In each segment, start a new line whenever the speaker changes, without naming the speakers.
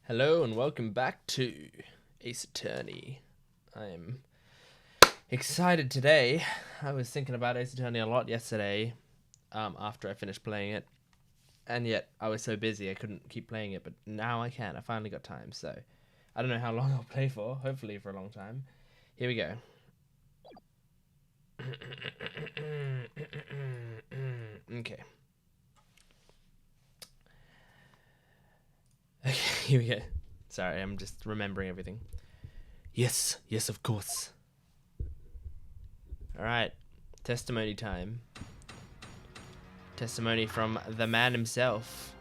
Hello and welcome back to Ace Attorney. I'm excited today. I was thinking about Ace Attorney a lot yesterday after I finished playing it. And yet I was so busy I couldn't keep playing it, but now I can. I finally got time, so I don't know how long I'll play for. Hopefully for a long time. Here we go. Okay. Okay, here we go. Sorry, I'm just remembering everything. Yes, of course. Alright, testimony time. Testimony from the man himself.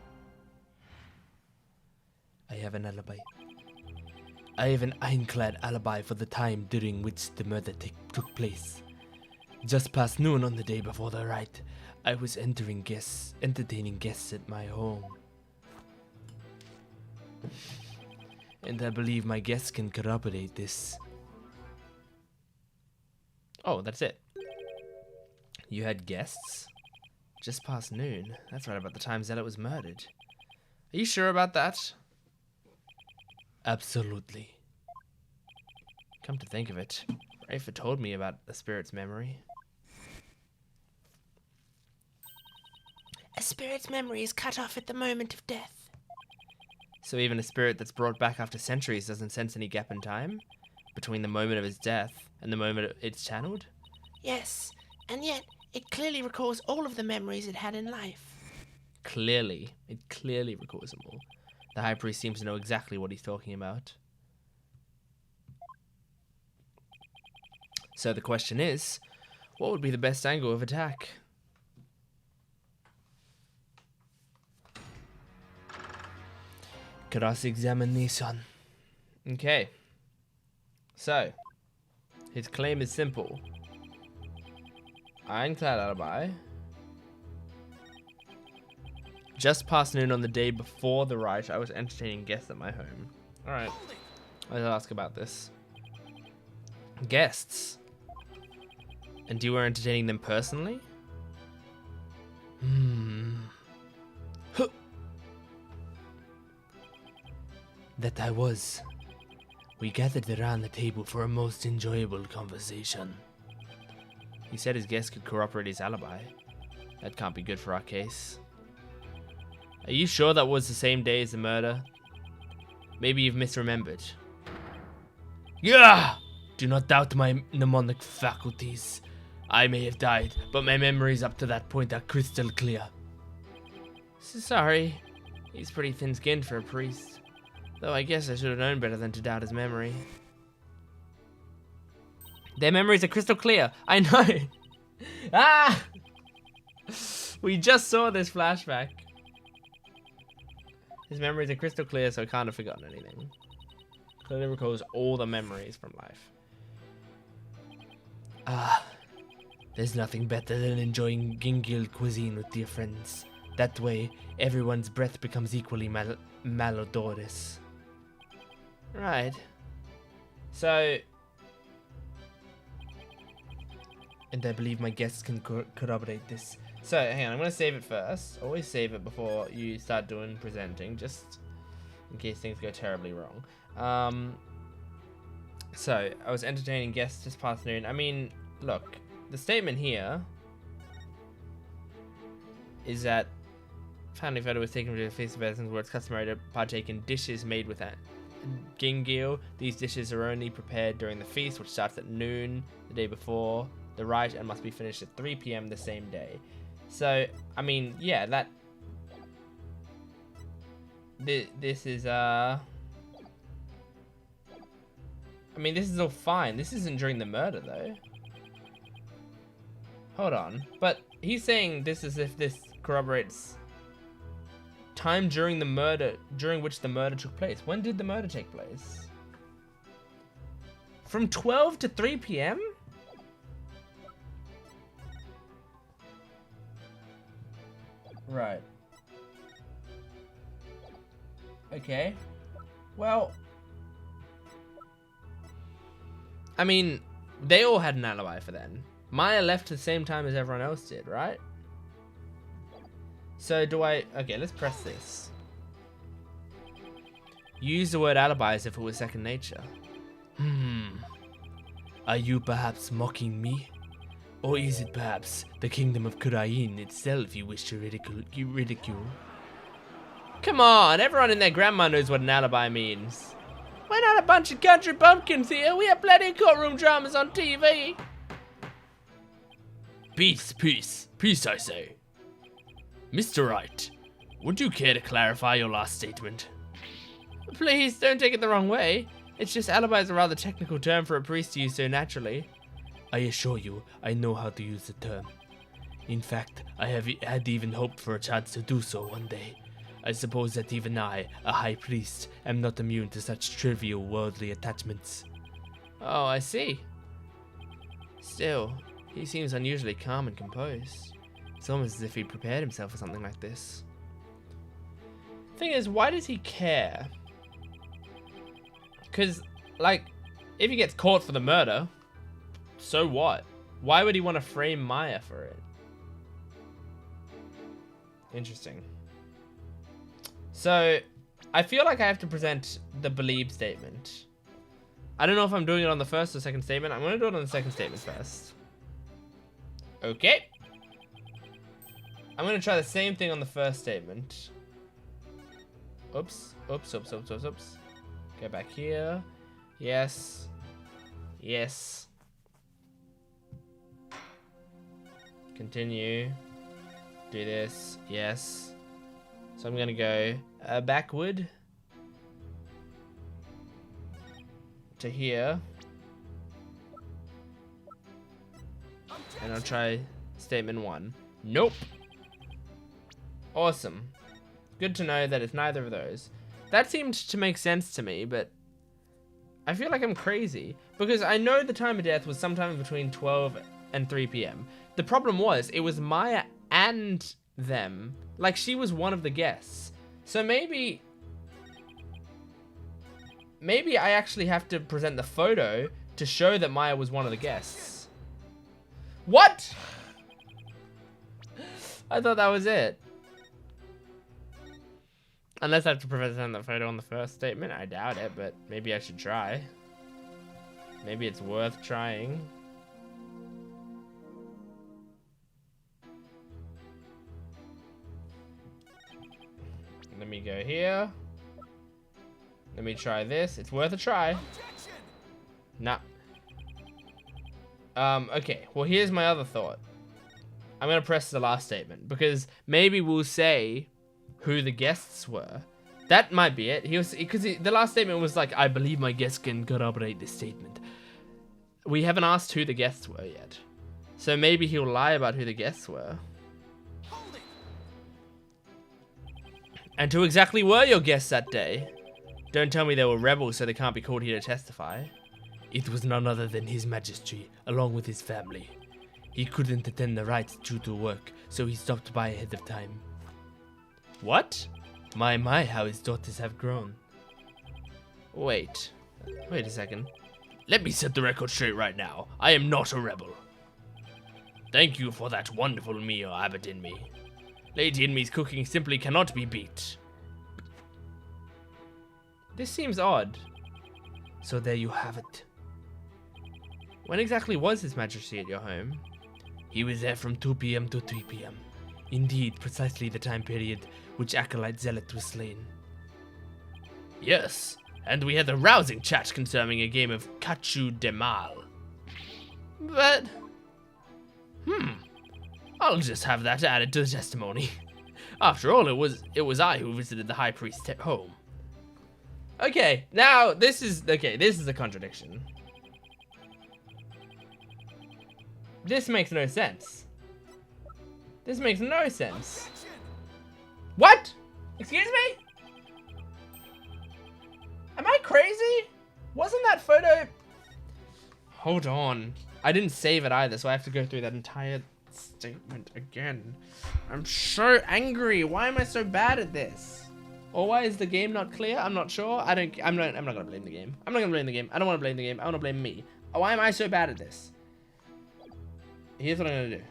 I have an alibi. I have an ironclad alibi for the time during which the murder took place. Just past noon on the day before the riot, I was entertaining guests at my home. And I believe my guests can corroborate this. Oh, that's it. You had guests? Just past noon. That's right about the time Zealot was murdered. Are you sure about that? Absolutely. Come to think of it, Rafa told me about the spirit's memory. A spirit's memory is cut off at the moment of death. So even a spirit that's brought back after centuries doesn't sense any gap in time between the moment of its death and the moment it's channeled?
Yes, and yet it clearly recalls all of the memories it had in life.
Clearly. It clearly recalls them all. The High Priest seems to know exactly what he's talking about. So the question is, what would be the best angle of attack? Cross-examination. Okay. So, his claim is simple. Ironclad alibi. Just past noon on the day before the riot, I was entertaining guests at my home. Alright. Let's ask about this. Guests? And you were entertaining them personally? Huh. That I was. We gathered around the table for a most enjoyable conversation. He said his guests could corroborate his alibi. That can't be good for our case. Are you sure that was the same day as the murder? Maybe you've misremembered. Yeah! Do not doubt my mnemonic faculties. I may have died, but my memories up to that point are crystal clear. Sorry. He's pretty thin-skinned for a priest. Though I guess I should have known better than to doubt his memory. Their memories are crystal clear. I know. Ah! We just saw this flashback. His memories are crystal clear, so I can't have forgotten anything. Clearly recalls all the memories from life. There's nothing better than enjoying Gingil cuisine with dear friends. That way, everyone's breath becomes equally malodorous. Right. So... And I believe my guests can corroborate this. So, hang on, I'm going to save it first. Always save it before you start doing presenting, just in case things go terribly wrong. So, I was entertaining guests just past noon. I mean, look, the statement here is that family photo was taken to the face of Edison's where it's customary to partake in dishes made with gingil. These dishes are only prepared during the feast, which starts at noon the day before the riot and must be finished at 3 p.m. the same day. So, I mean, yeah, that... This is, I mean, this is all fine. This isn't during the murder, though. Hold on. But he's saying this as if this corroborates time during the murder, during which the murder took place. When did the murder take place? From 12 to 3 p.m.? Right. Okay. Well, I mean, they all had an alibi for then. Maya left at the same time as everyone else did, right? So do I... Okay, let's press this. You use the word alibi as if it was second nature. Are you perhaps mocking me? Or is it perhaps the kingdom of Kurain itself you wish to ridicule? Come on, everyone and their grandma knows what an alibi means. We're not a bunch of country bumpkins here. We have plenty of courtroom dramas on TV. Peace, peace, peace, I say. Mr. Wright, would you care to clarify your last statement? Please, don't take it the wrong way. It's just alibi is a rather technical term for a priest to use so naturally. I assure you, I know how to use the term. In fact, I had even hoped for a chance to do so one day. I suppose that even I, a high priest, am not immune to such trivial worldly attachments. Oh, I see. Still, he seems unusually calm and composed. It's almost as if he prepared himself for something like this. Thing is, why does he care? Because, like, if he gets caught for the murder, so what? Why would he want to frame Maya for it? Interesting. So, I feel like I have to present the believe statement. I don't know if I'm doing it on the first or second statement. I'm going to do it on the second statement first. Okay. I'm going to try the same thing on the first statement. Oops. Oops, oops, oops, oops, oops. Go back here. Yes. Yes. Continue. Do this. Yes. So I'm going to go backward to here. And I'll try statement 1. Nope. Awesome. Good to know that it's neither of those. That seemed to make sense to me, but I feel like I'm crazy. Because I know the time of death was sometime between 12 and 3 p.m. The problem was, it was Maya and them. Like, she was one of the guests. So maybe I actually have to present the photo to show that Maya was one of the guests. What? I thought that was it. Unless I have to present the photo on the first statement. I doubt it, but maybe I should try. Maybe it's worth trying. Let me go here. Let me try this. It's worth a try. Nah. Okay. Well, here's my other thought. I'm going to press the last statement because maybe we'll say who the guests were. That might be it. Because the last statement was like, I believe my guests can corroborate this statement. We haven't asked who the guests were yet. So maybe he'll lie about who the guests were. And who exactly were your guests that day? Don't tell me they were rebels so they can't be called here to testify. It was none other than His Majesty, along with his family. He couldn't attend the rites due to work, so he stopped by ahead of time. What? My, how his daughters have grown. Wait a second. Let me set the record straight right now. I am not a rebel. Thank you for that wonderful meal, Abbot Inmee. Lady Inmee's cooking simply cannot be beat. This seems odd. So there you have it. When exactly was His Majesty at your home? He was there from 2 p.m. to 3 p.m. Indeed, precisely the time period which Acolyte Zealot was slain. Yes, and we had a rousing chat concerning a game of Kachu de Mal. But... I'll just have that added to the testimony. After all, it was I who visited the High Priest's home. Okay, now this is a contradiction. This makes no sense. This makes no sense. What? Excuse me? Am I crazy? Wasn't that photo... Hold on. I didn't save it either, so I have to go through that entire statement again. I'm so angry. Why am I so bad at this? Or why is the game not clear? I'm not sure. I'm not gonna blame the game. I'm not gonna blame the game. I don't want to blame the game. I want to blame me. Why am I so bad at this? Here's what I'm gonna do.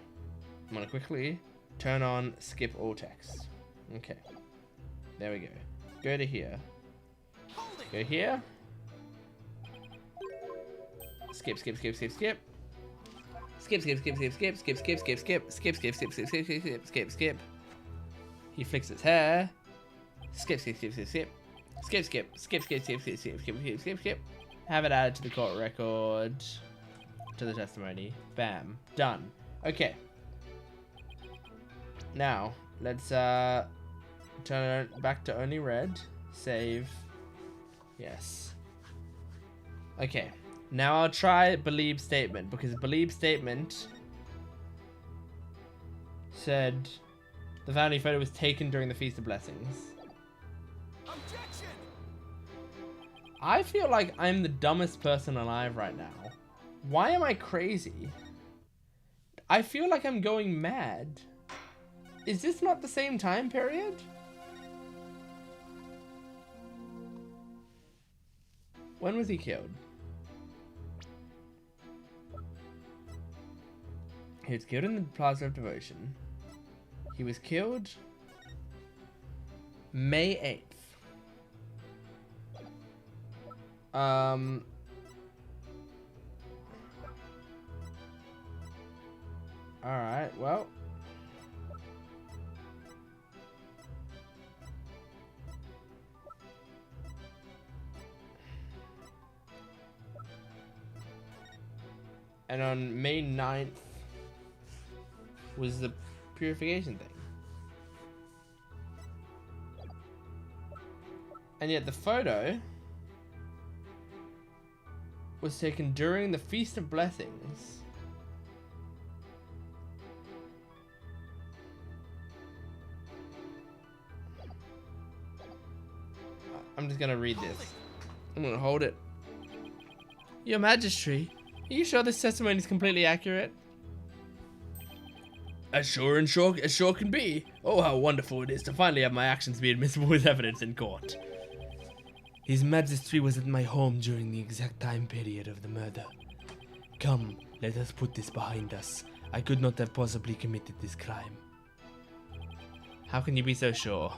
I'm gonna quickly turn on skip all text. Okay. There we go. Go to here. Go here. Skip, skip, skip, skip, skip. Skip, skip, skip, skip, skip, skip, skip, skip, skip, skip, skip, skip, skip, skip, skip, skip, skip. He flicks his hair. Skip, skip, skip, skip, skip. Skip, skip, skip, skip, skip, skip, skip, skip, skip, skip, skip. Have it added to the court record. To the testimony. Bam. Done. Okay. Now, let's turn it back to only red. Save. Yes. Okay. Now I'll try Belieb's statement, because Belieb's statement said the family photo was taken during the Feast of Blessings.
Objection!
I feel like I'm the dumbest person alive right now. Why am I crazy? I feel like I'm going mad. Is this not the same time period? When was he killed? He was killed in the Plaza of Devotion. He was killed May 8th. Alright, well. And on May 9th was the purification thing. And yet the photo was taken during the Feast of Blessings. I'm just gonna read this. I'm gonna hold it. Your Majesty, are you sure this testimony is completely accurate? As sure can be. Oh, how wonderful it is to finally have my actions be admissible as evidence in court. His Majesty was at my home during the exact time period of the murder. Come, let us put this behind us. I could not have possibly committed this crime. How can you be so sure?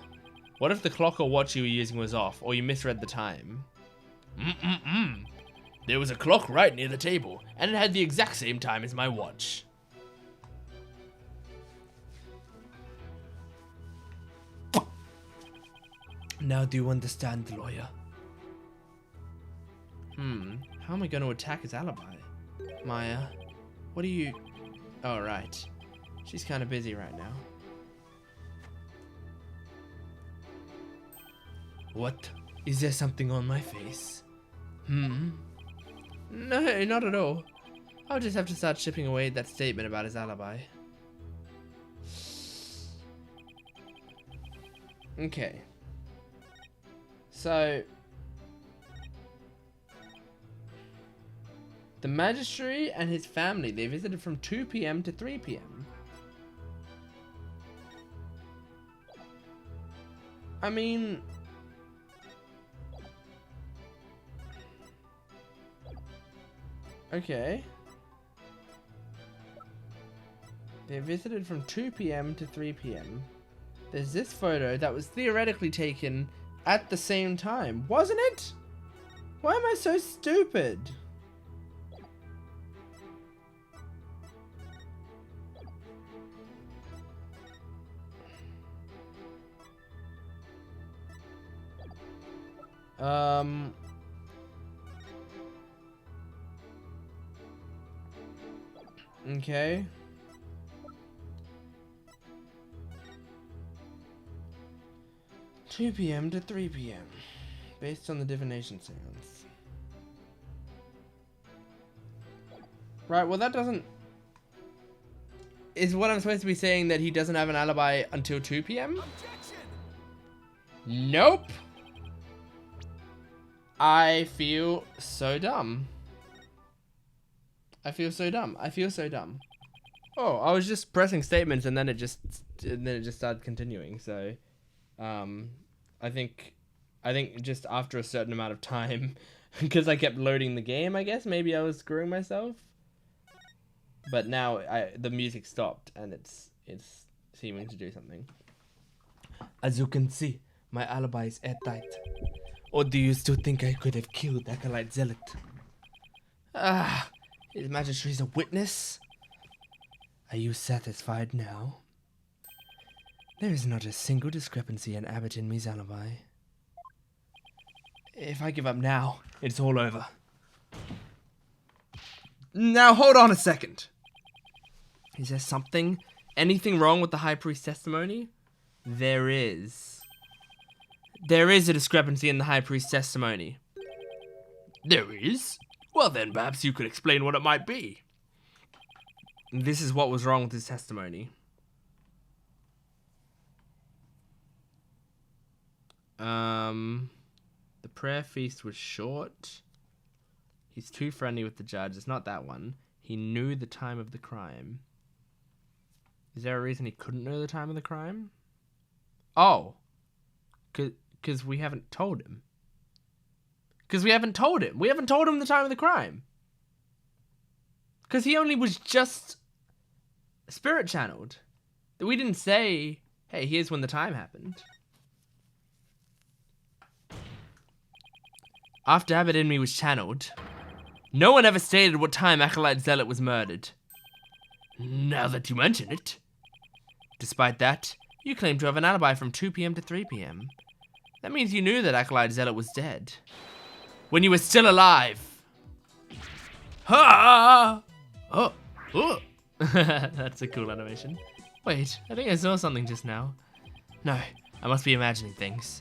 What if the clock or watch you were using was off, or you misread the time? There was a clock right near the table, and it had the exact same time as my watch. Now do you understand, lawyer? How am I going to attack his alibi? Maya, what are you... Oh, right. She's kind of busy right now. What? Is there something on my face? No, not at all. I'll just have to start chipping away at that statement about his alibi. Okay. So... the magistrate and his family, they visited from 2 p.m. to 3 p.m. I mean... okay. They visited from 2 p.m. to 3 p.m. There's this photo that was theoretically taken at the same time, wasn't it? Why am I so stupid? Okay. (2 p.m. to 3 p.m. based on the divination seance. Right, well that doesn't... is what I'm supposed to be saying that he doesn't have an alibi until 2 p.m.?
Objection!
Nope! I feel so dumb. I feel so dumb. I feel so dumb. Oh, I was just pressing statements and then it just started continuing. So, I think just after a certain amount of time, because I kept loading the game, I guess maybe I was screwing myself. But now the music stopped and it's seeming to do something. As you can see, my alibi is airtight. Or do you still think I could have killed Acolyte Zealot? Ah, is Magistracy a witness? Are you satisfied now? There is not a single discrepancy in Abbot Inme's alibi. If I give up now, it's all over. Now hold on a second. Is there anything wrong with the High Priest's testimony? There is. There is a discrepancy in the High Priest's testimony. There is? Well then, perhaps you could explain what it might be. This is what was wrong with his testimony. The prayer feast was short. He's too friendly with the judge. It's not that one. He knew the time of the crime. Is there a reason he couldn't know the time of the crime? Oh. Because we haven't told him. We haven't told him the time of the crime. Because he only was just spirit channeled. We didn't say, hey, here's when the time happened. After Abbot Inme was channeled, no one ever stated what time Acolyte Zealot was murdered. Now that you mention it. Despite that, you claim to have an alibi from 2 p.m. to 3 p.m. That means you knew that Acolyte Zealot was dead. When you were still alive. Ha! Oh. That's a cool animation. Wait, I think I saw something just now. No, I must be imagining things.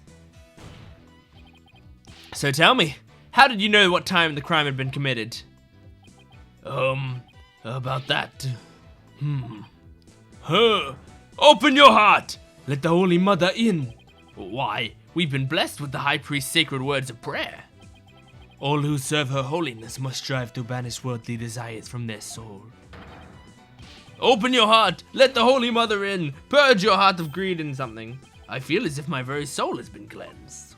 So tell me, how did you know what time the crime had been committed? About that. Open your heart! Let the Holy Mother in. Why, we've been blessed with the High Priest's sacred words of prayer. All who serve her holiness must strive to banish worldly desires from their soul. Open your heart! Let the Holy Mother in! Purge your heart of greed and something. I feel as if my very soul has been cleansed.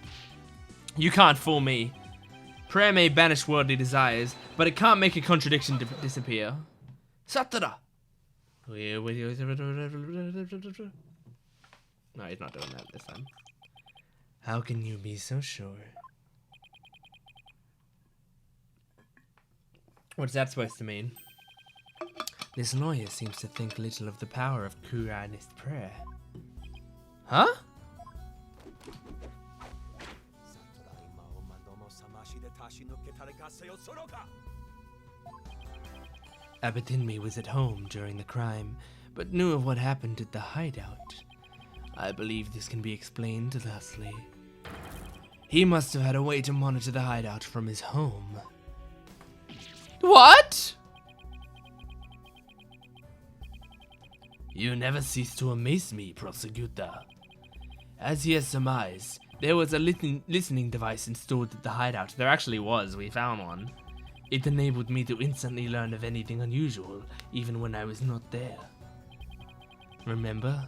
You can't fool me. Prayer may banish worldly desires, but it can't make a contradiction disappear. Satara! No, he's not doing that this time. How can you be so sure? What's that supposed to mean? This lawyer seems to think little of the power of Kuranist prayer. Huh? Abbot Inme was at home during the crime, but knew of what happened at the hideout. I believe this can be explained thusly. He must have had a way to monitor the hideout from his home. What? You never cease to amaze me, prosecutor. As he has surmised, there was a listening device installed at the hideout. There actually was, we found one. It enabled me to instantly learn of anything unusual, even when I was not there. Remember?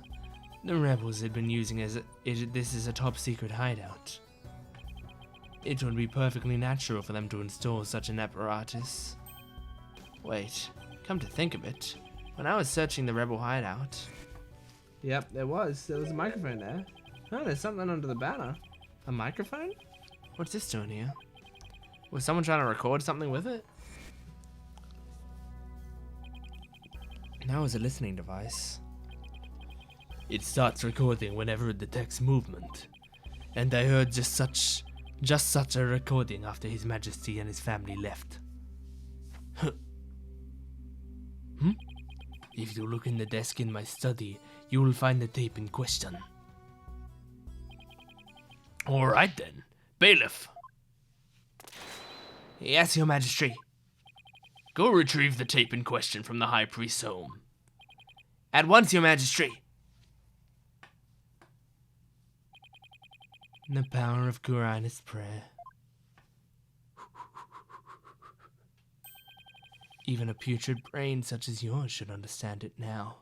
The rebels had been using this as a top secret hideout. It would be perfectly natural for them to install such an apparatus. Wait, come to think of it, when I was searching the rebel hideout... Yep, there was a microphone there. Oh, there's something under the banner. A microphone? What's this doing here? Was someone trying to record something with it? That was a listening device. It starts recording whenever it detects movement. And I heard just such a recording after His Majesty and his family left. If you look in the desk in my study, you will find the tape in question. Alright then. Bailiff. Yes, Your Majesty. Go retrieve the tape in question from the High Priest's home. At once, Your Majesty. The power of Kuranist prayer. Even a putrid brain such as yours should understand it now.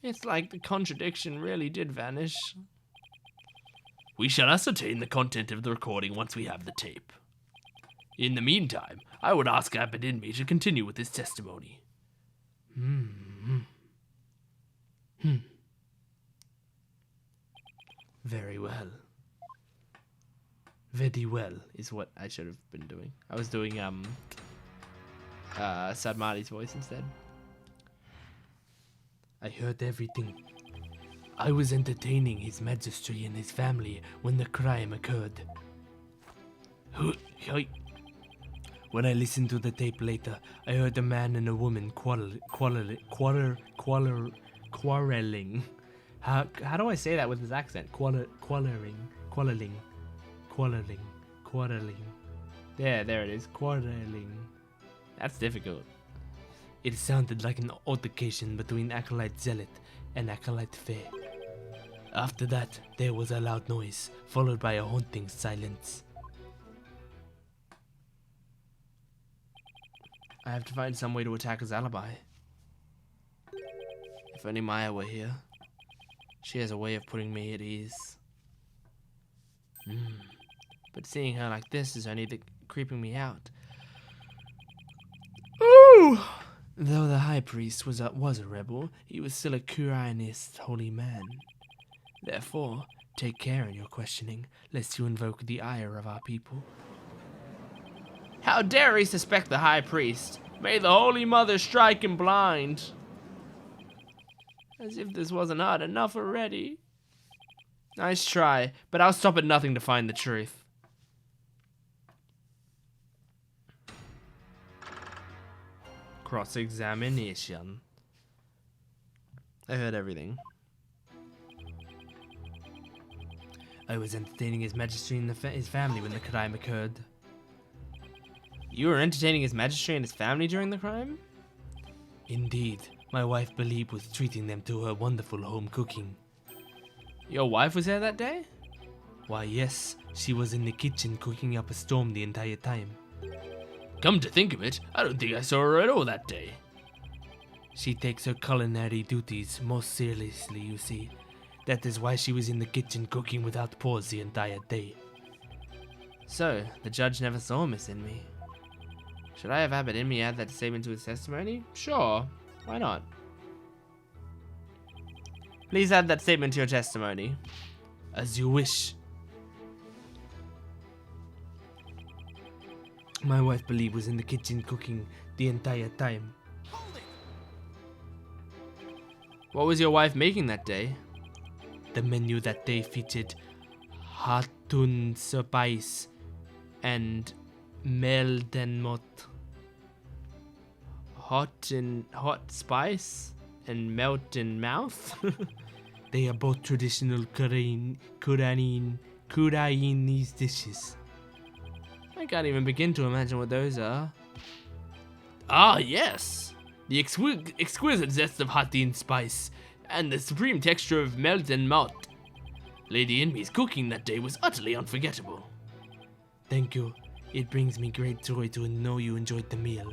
It's like the contradiction really did vanish. We shall ascertain the content of the recording once we have the tape. In the meantime, I would ask Abbot Inme to continue with his testimony. Very well. Very well is what I should have been doing. I was doing Sad Marty's voice instead. I heard everything. I was entertaining His Majesty and his family when the crime occurred. When I listened to the tape later, I heard a man and a woman quarreling. How do I say that with his accent? Quarreling. There it is. Quarreling. That's difficult. It sounded like an altercation between Acolyte Zealot and Acolyte Fae. After that, there was a loud noise, followed by a haunting silence. I have to find some way to attack his alibi. If only Maya were here. She has a way of putting me at ease. But seeing her like this is only creeping me out. Ooh! Though the high priest was a rebel, he was still a Quraanist holy man. Therefore, take care in your questioning, lest you invoke the ire of our people. How dare he suspect the high priest? May the Holy Mother strike him blind. As if this wasn't hard enough already. Nice try, but I'll stop at nothing to find the truth. Cross-examination. I heard everything. I was entertaining His Majesty and his family when the crime occurred. You were entertaining His Majesty and his family during the crime? Indeed. My wife Believe was treating them to her wonderful home cooking. Your wife was there that day? Why, yes. She was in the kitchen cooking up a storm the entire time. Come to think of it, I don't think I saw her at all that day. She takes her culinary duties most seriously, you see. That is why she was in the kitchen cooking without pause the entire day. So, the judge never saw Miss Inme. Should I have Abbot Inme add that statement to his testimony? Sure, why not? Please add that statement to your testimony. As you wish. My wife Believe was in the kitchen cooking the entire time.
Hold it!
What was your wife making that day? The menu that day featured hatun spice and meldenmot. Hot spice and melt in mouth? They are both traditional Quraanese dishes. I can't even begin to imagine what those are. Ah, yes! The exquisite zest of hatun spice and the supreme texture of melt and malt. Lady Inme's cooking that day was utterly unforgettable. Thank you. It brings me great joy to know you enjoyed the meal.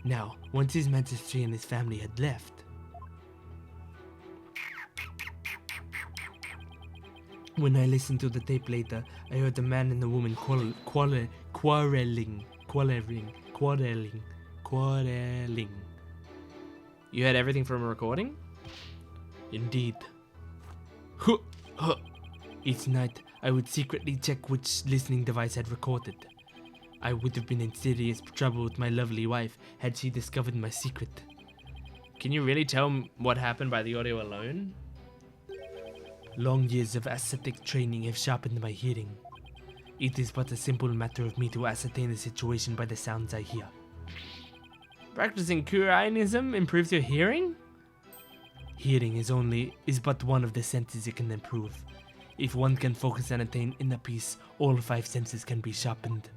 Now, once His Majesty and his family had left, when I listened to the tape later, I heard the man and the woman quarreling. You had everything from a recording? Indeed. Each night, I would secretly check which listening device had recorded. I would have been in serious trouble with my lovely wife had she discovered my secret. Can you really tell what happened by the audio alone? Long years of ascetic training have sharpened my hearing. It is but a simple matter of me to ascertain the situation by the sounds I hear. Practicing Quraanism improves your hearing? Hearing is but one of the senses it can improve. If one can focus and attain inner peace, all 5 senses can be sharpened.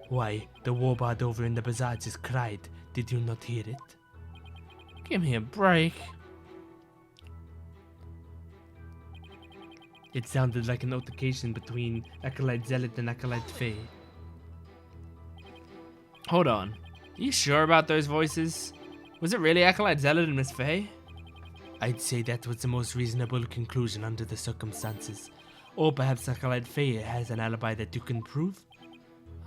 Why, the warbard over in the bazaar just cried. Did you not hear it? Give me a break. It sounded like an altercation between Acolyte Zealot and Acolyte Fae. Hold on. Are you sure about those voices? Was it really Acolyte Zealot and Miss Fae? I'd say that was the most reasonable conclusion under the circumstances. Or perhaps Acolyte Fae has an alibi that you can prove?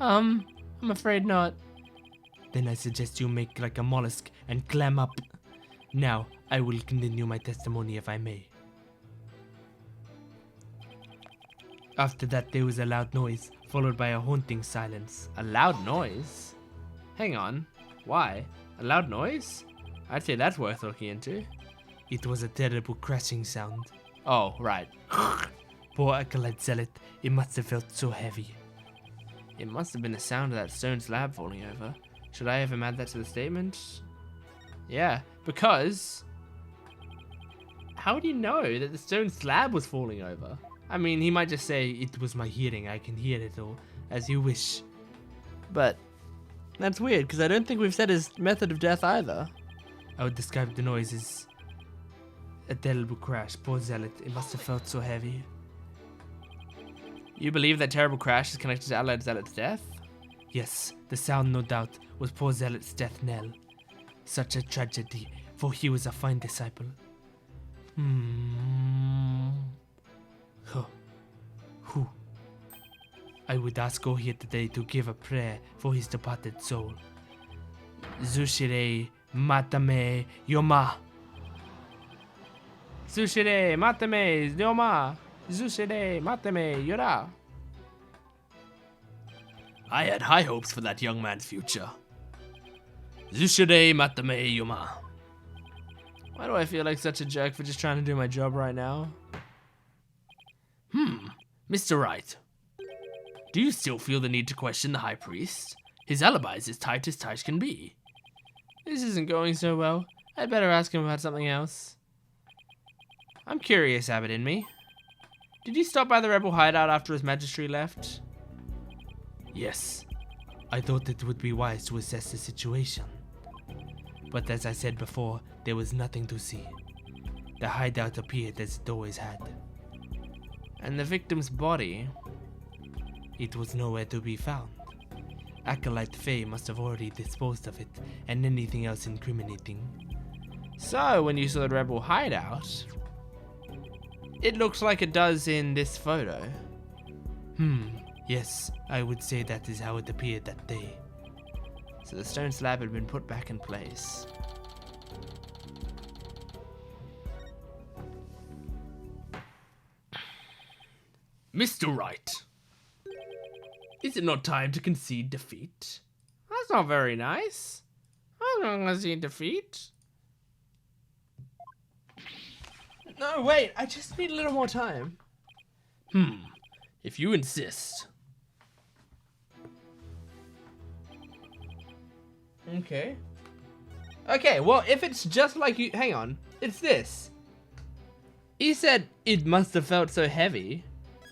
I'm afraid not. Then I suggest you make like a mollusk and clam up. Now, I will continue my testimony if I may. After that, there was a loud noise, followed by a haunting silence. A loud noise? Hang on. Why? A loud noise? I'd say that's worth looking into. It was a terrible crashing sound. Oh, right. Poor Acolyte Zealot. It must have felt so heavy. It must have been the sound of that stone slab falling over. Should I ever add that to the statement? Yeah, because... How do you know that the stone slab was falling over? I mean, he might just say, it was my hearing, I can hear it all, as you wish. But, that's weird, because I don't think we've said his method of death either. I would describe the noise as a terrible crash. Poor Zealot, it must have felt so heavy. You believe that terrible crash is connected to Allied Zealot's death? Yes, the sound, no doubt, was poor Zealot's death knell. Such a tragedy, for he was a fine disciple. Who? I would ask all here today to give a prayer for his departed soul. Zushire matame yoma. Zushire matame yoma. Zushire matame yora. I had high hopes for that young man's future. Zushire matame yoma. Why do I feel like such a jerk for just trying to do my job right now? Mr. Wright. Do you still feel the need to question the High Priest? His alibi is as tight can be. This isn't going so well. I'd better ask him about something else. I'm curious, Abbot in me. Did you stop by the rebel hideout after his magistry left? Yes. I thought it would be wise to assess the situation. But as I said before, there was nothing to see. The hideout appeared as it always had. And the victim's body? It was nowhere to be found. Acolyte Faye must have already disposed of it, and anything else incriminating. So, when you saw the rebel hideout, it looks like it does in this photo. Yes, I would say that is how it appeared that day. So the stone slab had been put back in place. Mr. Wright, is it not time to concede defeat? That's not very nice. I'm not gonna concede defeat. No, wait, I just need a little more time. If you insist. Okay, well, if it's just like you... Hang on. It's this. You said it must have felt so heavy,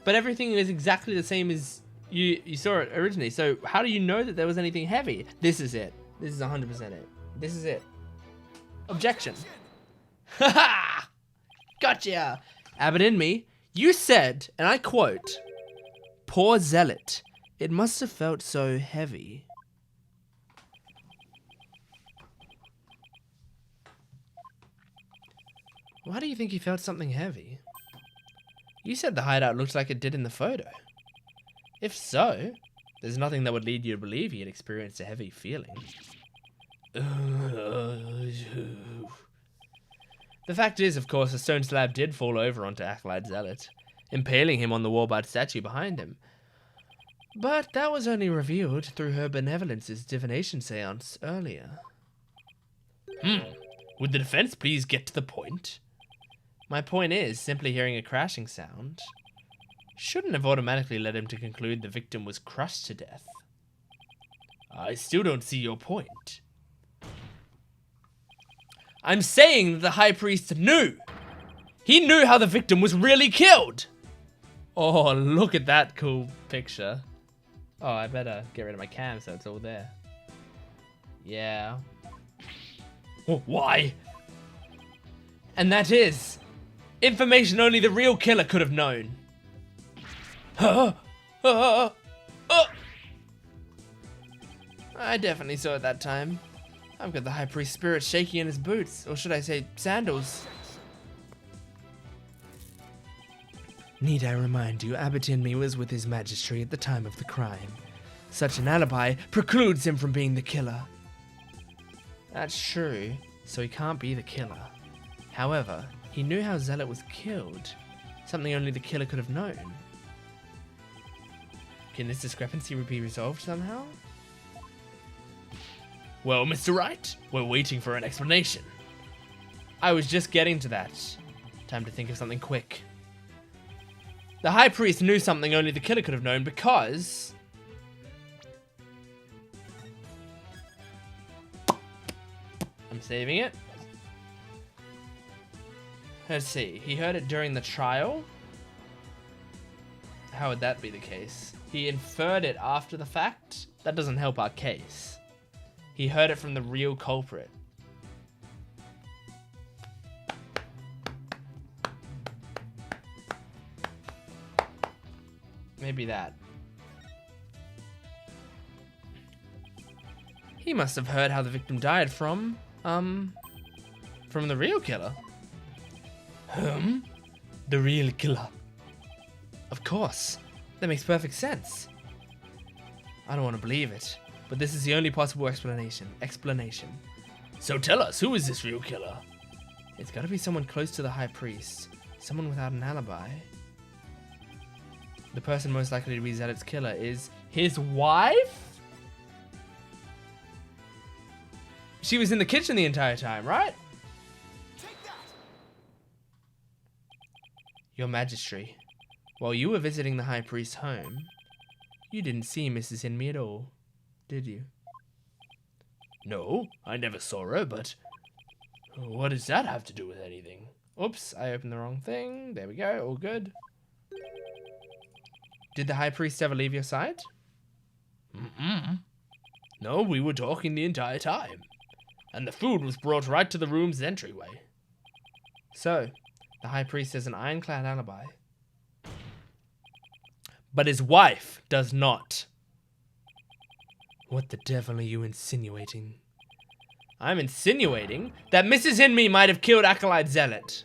but everything is exactly the same as you saw it originally. So how do you know that there was anything heavy? This is it. This is 100% it. This is it. Objection. Haha! Gotcha! Abbot in me, you said, and I quote, "Poor Zealot, it must have felt so heavy." Why do you think he felt something heavy? You said the hideout looked like it did in the photo. If so, there's nothing that would lead you to believe he had experienced a heavy feeling. The fact is, of course, the stone slab did fall over onto Acolyte Zealot, impaling him on the wall-barred statue behind him. But that was only revealed through her benevolence's divination seance earlier. Would the defense please get to the point? My point is, simply hearing a crashing sound shouldn't have automatically led him to conclude the victim was crushed to death. I still don't see your point. I'm saying that the High Priest knew. He knew how the victim was really killed. Oh, look at that cool picture. Oh, I better get rid of my cam so it's all there. Yeah. Why? And that is information only the real killer could have known. I definitely saw it that time. I've got the High Priest's spirit shaking in his boots, or should I say sandals. Need I remind you, Abbot Inme was with his magistry at the time of the crime. Such an alibi precludes him from being the killer. That's true, so he can't be the killer. However, he knew how Zealot was killed, something only the killer could have known. Can this discrepancy be resolved somehow? Well, Mr. Wright, we're waiting for an explanation. I was just getting to that. Time to think of something quick. The High Priest knew something only the killer could have known because... I'm saving it. Let's see. He heard it during the trial. How would that be the case? He inferred it after the fact? That doesn't help our case. He heard it from the real culprit. Maybe that. He must have heard how the victim died from the real killer. The real killer. Of course. That makes perfect sense. I don't want to believe it, but this is the only possible explanation. So tell us, who is this real killer? It's got to be someone close to the High Priest. Someone without an alibi. The person most likely to be Zealot's killer is his wife? She was in the kitchen the entire time, right?
Take that.
Your Majesty, while you were visiting the High Priest's home, you didn't see Mrs. Inme at all, did you? No, I never saw her, but what does that have to do with anything? Oops, I opened the wrong thing. There we go, all good. Did the High Priest ever leave your side? No, we were talking the entire time. And the food was brought right to the room's entryway. So, the High Priest has an ironclad alibi. But his wife does not. What the devil are you insinuating? I'm insinuating that Mrs. Inme might have killed Acolyte Zealot.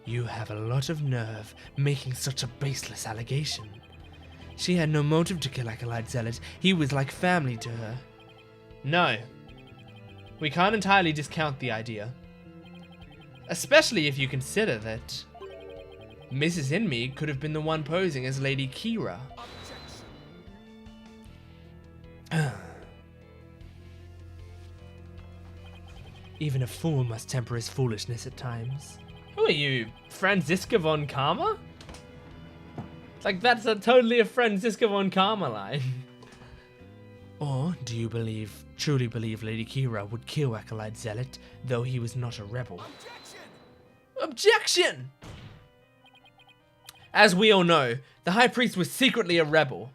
You have a lot of nerve making such a baseless allegation. She had no motive to kill Acolyte Zealot. He was like family to her. No. We can't entirely discount the idea. Especially if you consider that Mrs. Inme could have been the one posing as Lady Kira. Even a fool must temper his foolishness at times. Who are you, Franziska von Karma? It's like that's totally a Franziska von Karma line. Or do you truly believe Lady Kira would kill Acolyte Zealot, though he was not a rebel? Objection! As we all know, the High Priest was secretly a rebel.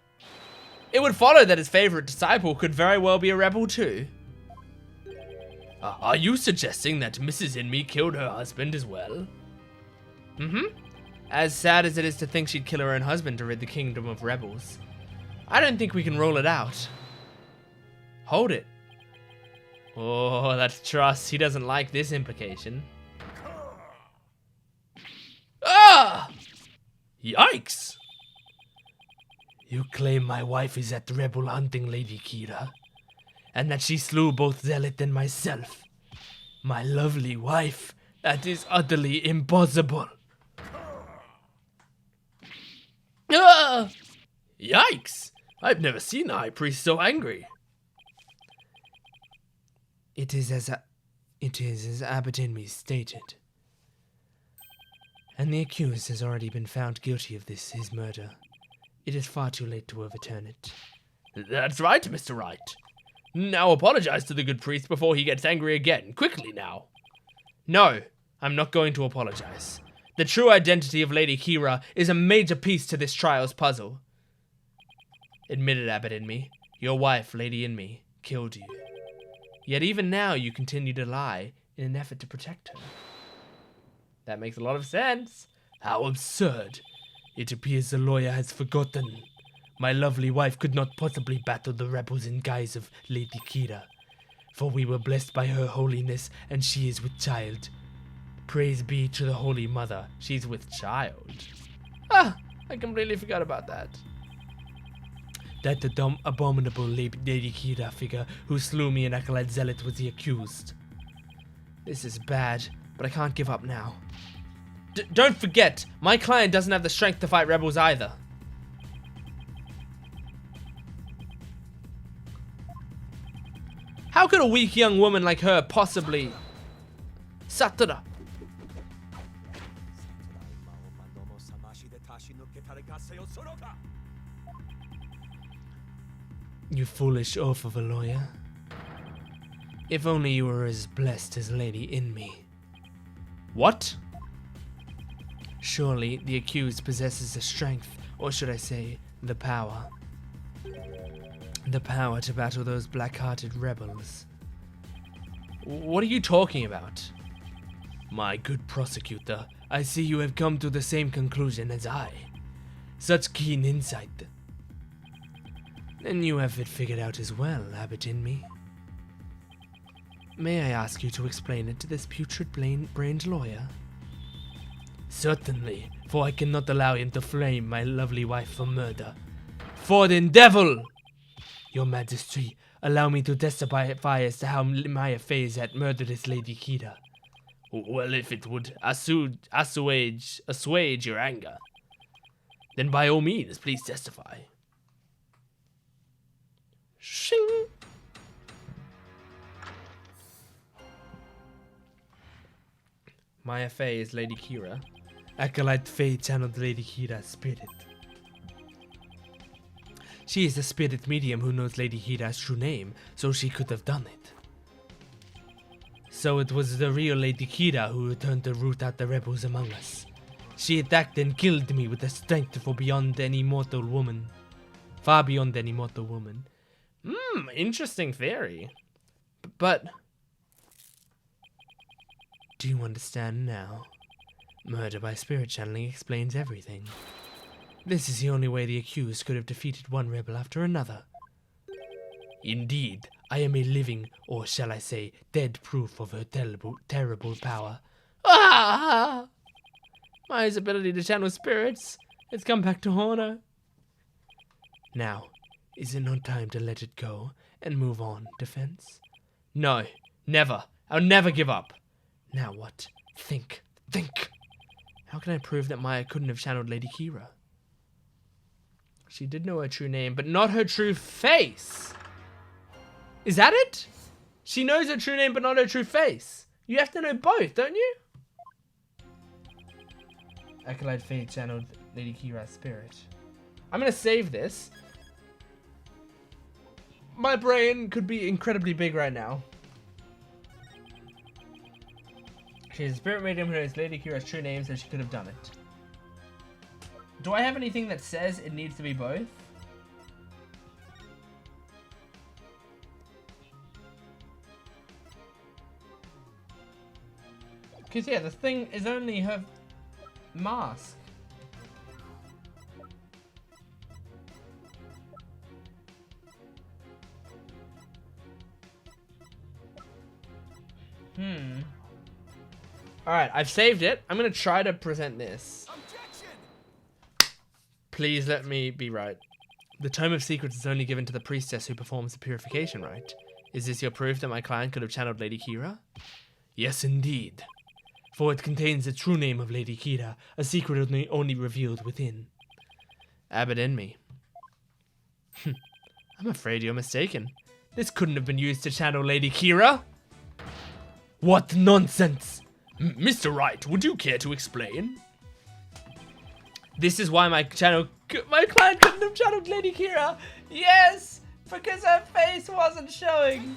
It would follow that his favorite disciple could very well be a rebel too. Are you suggesting that Mrs. Inme killed her husband as well? As sad as it is to think she'd kill her own husband to rid the kingdom of rebels, I don't think we can rule it out. Hold it. Oh, that's Truss. He doesn't like this implication. Ah! Yikes! You claim my wife is at the rebel hunting, Lady Kira, and that she slew both Zealot and myself. My lovely wife, that is utterly impossible. Ah! Yikes! I've never seen the High Priest so angry. It is as Abbot Inme stated. And the accused has already been found guilty of his murder. It is far too late to overturn it. That's right, Mr. Wright. Now apologize to the good priest before he gets angry again. Quickly now. No, I'm not going to apologize. The true identity of Lady Kira is a major piece to this trial's puzzle. Admit it, Abbot Inme. Your wife, Lady Inme, killed you. Yet even now you continue to lie in an effort to protect her. That makes a lot of sense. How absurd. It appears the lawyer has forgotten. My lovely wife could not possibly battle the rebels in guise of Lady Kira, for we were blessed by her holiness, and she is with child. Praise be to the Holy Mother, she's with child. Ah, I completely forgot about that. That the dumb, abominable Lady Kira figure who slew me in Acolyte Zealot was the accused. This is bad, but I can't give up now. Don't forget, my client doesn't have the strength to fight rebels either. How could a weak young woman like her possibly... Satura! You foolish oaf of a lawyer. If only you were as blessed as Lady Inme. What? Surely the accused possesses the strength, or should I say, the power. The power to battle those black-hearted rebels. What are you talking about? My good prosecutor, I see you have come to the same conclusion as I. Such keen insight. Then you have it figured out as well, Abbot Inme. May I ask you to explain it to this putrid-brained lawyer? Certainly, for I cannot allow him to flame my lovely wife for murder. For the devil! Your Majesty, allow me to testify as to how my affairs had murdered this Lady Kira. Well, if it would assuage your anger, then by all means, please testify. Shing! My Faye is Lady Kira. Acolyte Faye channeled Lady Kira's spirit. She is a spirit medium who knows Lady Kira's true name, so she could have done it. So it was the real Lady Kira who returned to root out the rebels among us. She attacked and killed me with the strength far beyond any mortal woman. Interesting theory. But... do you understand now? Murder by spirit channeling explains everything. This is the only way the accused could have defeated one rebel after another. Indeed, I am a living, or shall I say, dead proof of her terrible power. Ah! My ability to channel spirits has come back to haunt her. Now, is it not time to let it go and move on, Defense? No, never. I'll never give up. Now what? Think. How can I prove that Maya couldn't have channeled Lady Kira? She did know her true name, but not her true face. Is that it? She knows her true name, but not her true face. You have to know both, don't you? Acolyte Faye channeled Lady Kira's spirit. I'm gonna save this. My brain could be incredibly big right now. She is a spirit medium who knows Lady Kira's true name, so she could have done it. Do I have anything that says it needs to be both? Because, yeah, the thing is only her mask. Alright, I've saved it. I'm going to try to present this.
Objection!
Please let me be right. The Tome of Secrets is only given to the priestess who performs the purification rite. Is this your proof that my client could have channeled Lady Kira? Yes, indeed. For it contains the true name of Lady Kira, a secret only revealed within. Abbot Inme. I'm afraid you're mistaken. This couldn't have been used to channel Lady Kira. What nonsense! Mr. Wright, would you care to explain? This is why my client couldn't have channeled Lady Kira. Yes, because her face wasn't showing.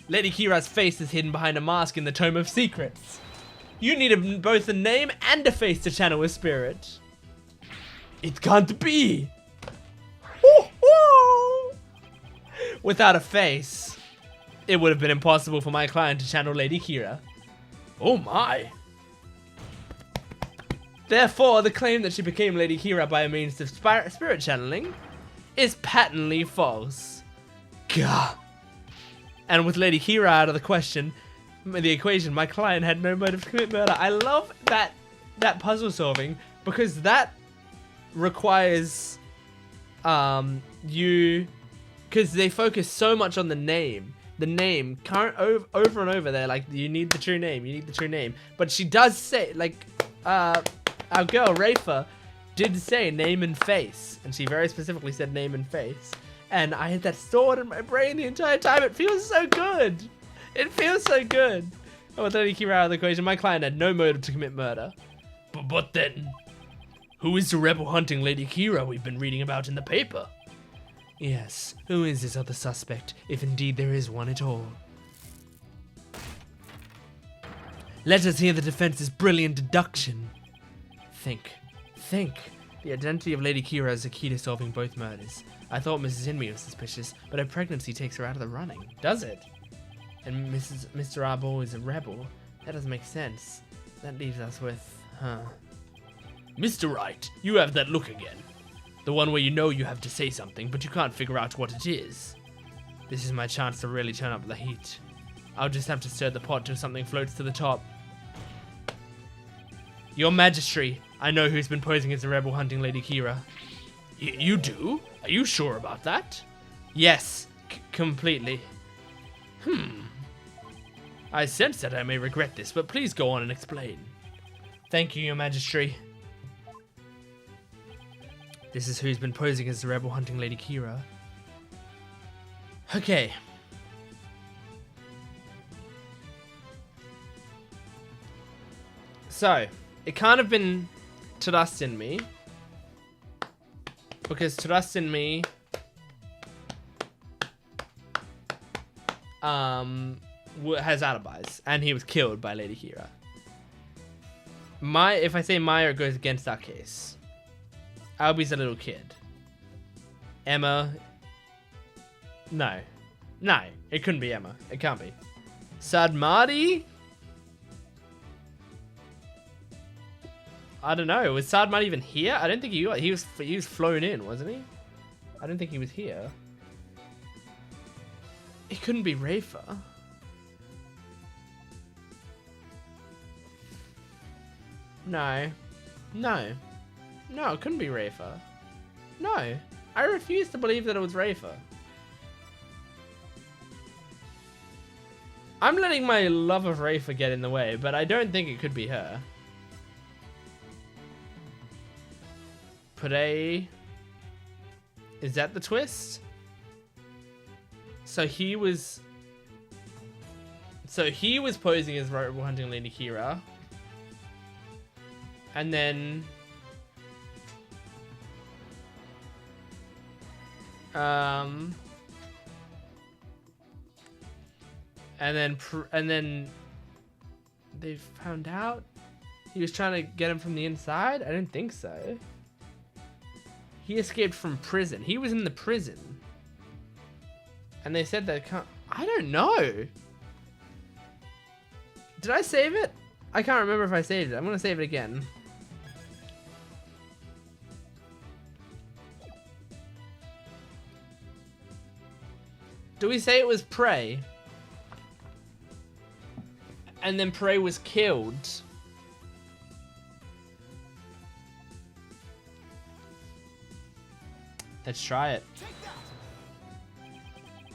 Lady Kira's face is hidden behind a mask in the Tome of Secrets. You need both a name and a face to channel a spirit. It can't be. Without a face, it would have been impossible for my client to channel Lady Kira. Oh my. Therefore, the claim that she became Lady Kira by means of spirit channeling is patently false. Gah. And with Lady Kira out of the equation, my client had no motive to commit murder. I love that puzzle solving because that requires because they focus so much on the name. The name, over and over, they're like, you need the true name, you need the true name. But she does say, like, our girl, Rafa, did say name and face. And she very specifically said name and face. And I had that stored in my brain the entire time. It feels so good. It feels so good. Oh, with Lady Kira out of the equation, my client had no motive to commit murder. But then, who is the rebel hunting Lady Kira we've been reading about in the paper? Yes, who is this other suspect, if indeed there is one at all? Let us hear the defense's brilliant deduction. Think. The identity of Lady Kira is the key to solving both murders. I thought Mrs. Inmee was suspicious, but her pregnancy takes her out of the running. Does it? And Mr. Arbor is a rebel? That doesn't make sense. That leaves us with, Mr. Wright, you have that look again. The one where you know you have to say something, but you can't figure out what it is. This is my chance to really turn up the heat. I'll just have to stir the pot till something floats to the top. Your Majesty, I know who's been posing as the rebel hunting Lady Kira. You do? Are you sure about that? Yes, completely. I sense that I may regret this, but please go on and explain. Thank you, Your Majesty. This is who's been posing as the rebel hunting Lady Kira. Okay. So, it can't have been Trust in Me. Because Trust in Me has alibis. And he was killed by Lady Kira. If I say Maya, it goes against our case. Albie's a little kid. Emma. No, it couldn't be Emma. It can't be. Sadmadi? I don't know. Was Sadmadi even here? I don't think he was flown in, wasn't he? I don't think he was here. It couldn't be Rafa. No, it couldn't be Rafa. No, I refuse to believe that it was Rafa. I'm letting my love of Rafa get in the way, but I don't think it could be her. Prey. Is that the twist? So he was posing as rebel hunting Lady Kira. And then and then they found out he was trying to get him from the inside. I didn't think so. He escaped from prison. He was in the prison, and they said that I don't know. Did I save it? I can't remember if I saved it. I'm gonna save it again. Do we say it was Prey? And then Prey was killed. Let's try it.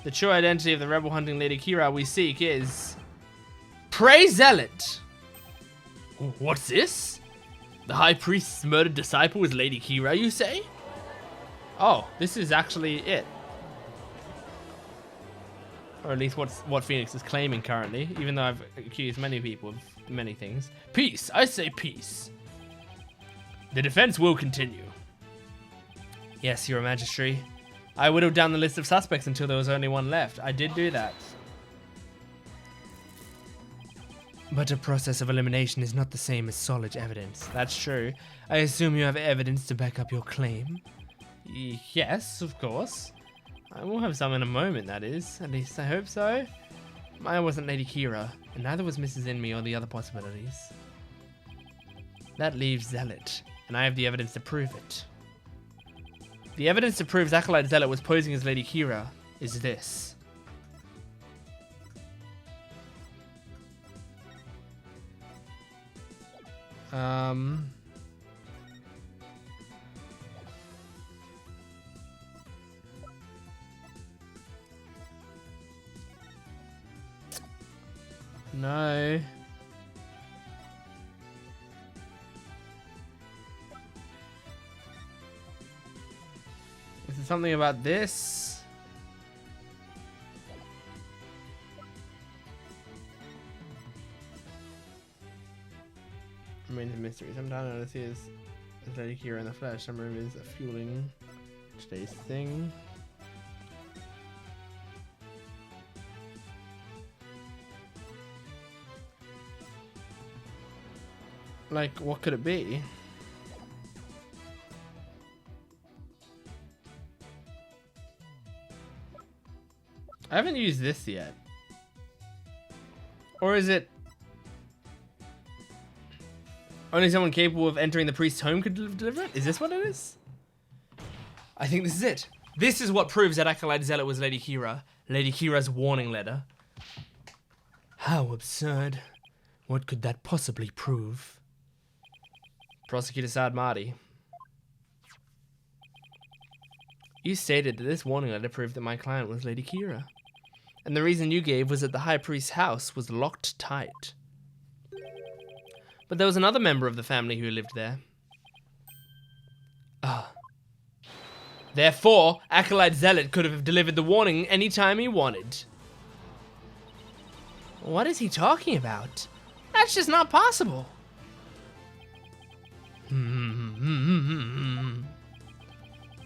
The true identity of the rebel hunting Lady Kira we seek is Prey Zealot. What's this? The High Priest's murdered disciple is Lady Kira, you say? Oh, this is actually it. Or at least what Phoenix is claiming currently, even though I've accused many people of many things. Peace, I say peace. The defense will continue. Yes, Your Majesty. I whittled down the list of suspects until there was only one left. I did do that. But a process of elimination is not the same as solid evidence. That's true. I assume you have evidence to back up your claim? Yes, of course. I will have some in a moment, that is. At least I hope so. Maya wasn't Lady Kira, and neither was Mrs. Inmee or the other possibilities. That leaves Zealot, and I have the evidence to prove it. The evidence to prove Acolyte Zealot was posing as Lady Kira is this. No. Is it something about this? Remains a mystery. Sometimes I see as Lady Kira in the flesh. Some rumors are fueling today's thing. Like, what could it be? I haven't used this yet. Or is it only someone capable of entering the priest's home could deliver it? Is this what it is? I think this is it. This is what proves that Acolyte Zealot was Lady Kira. Lady Kira's warning letter. How absurd. What could that possibly prove? Prosecutor Saad Mahdi. You stated that this warning letter proved that my client was Lady Kira. And the reason you gave was that the High Priest's house was locked tight. But there was another member of the family who lived there. Ah. Therefore, Acolyte Zealot could have delivered the warning any time he wanted. What is he talking about? That's just not possible.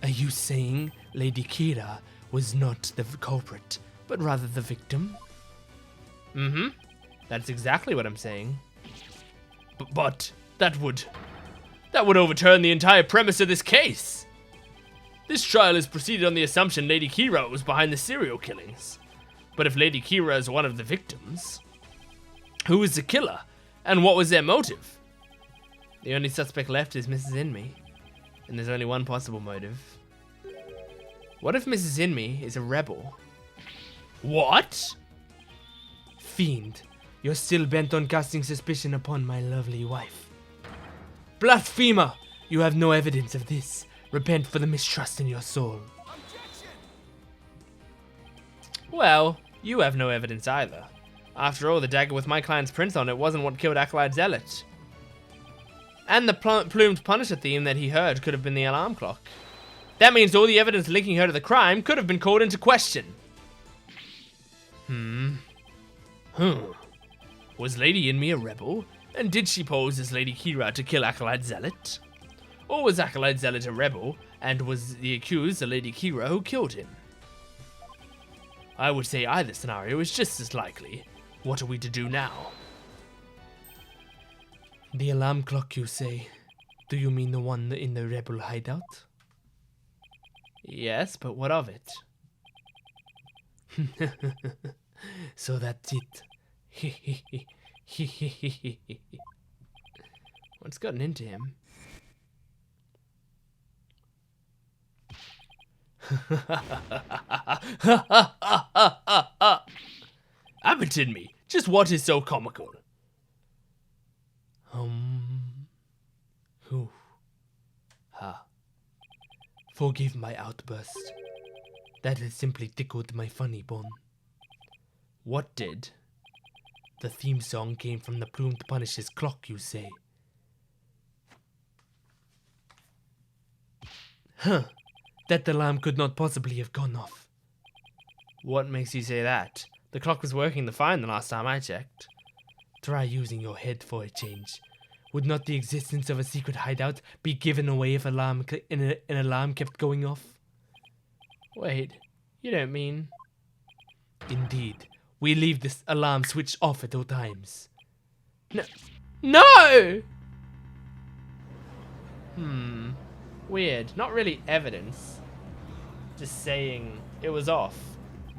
Are you saying Lady Kira was not the culprit, but rather the victim? Mm-hmm. That's exactly what I'm saying. But that would overturn the entire premise of this case. This trial has proceeded on the assumption Lady Kira was behind the serial killings. But if Lady Kira is one of the victims, who is the killer, and what was their motive? The only suspect left is Mrs. Inme, and there's only one possible motive. What if Mrs. Inme is a rebel? What? Fiend, you're still bent on casting suspicion upon my lovely wife. Blasphemer! You have no evidence of this. Repent for the mistrust in your soul.
Objection!
Well, you have no evidence either. After all, the dagger with my client's print on it wasn't what killed Acolyte Zealot. And the plumed Punisher theme that he heard could have been the alarm clock. That means all the evidence linking her to the crime could have been called into question. Was Lady Inme a rebel? And did she pose as Lady Kira to kill Acolyte Zealot? Or was Acolyte Zealot a rebel, and was the accused the Lady Kira who killed him? I would say either scenario is just as likely. What are we to do now? The alarm clock, you say? Do you mean the one in the rebel hideout? Yes, but what of it? So that's it. What's gotten into him? Abandon me. Just what is so comical? Who? Ha. Forgive my outburst. That has simply tickled my funny bone. What did? The theme song came from the plumed Punisher's clock, you say? Huh. That alarm could not possibly have gone off. What makes you say that? The clock was working fine the last time I checked. Try using your head for a change. Would not the existence of a secret hideout be given away if an alarm kept going off? Wait, you don't mean... Indeed. We leave this alarm switched off at all times. No! Weird. Not really evidence. Just saying it was off.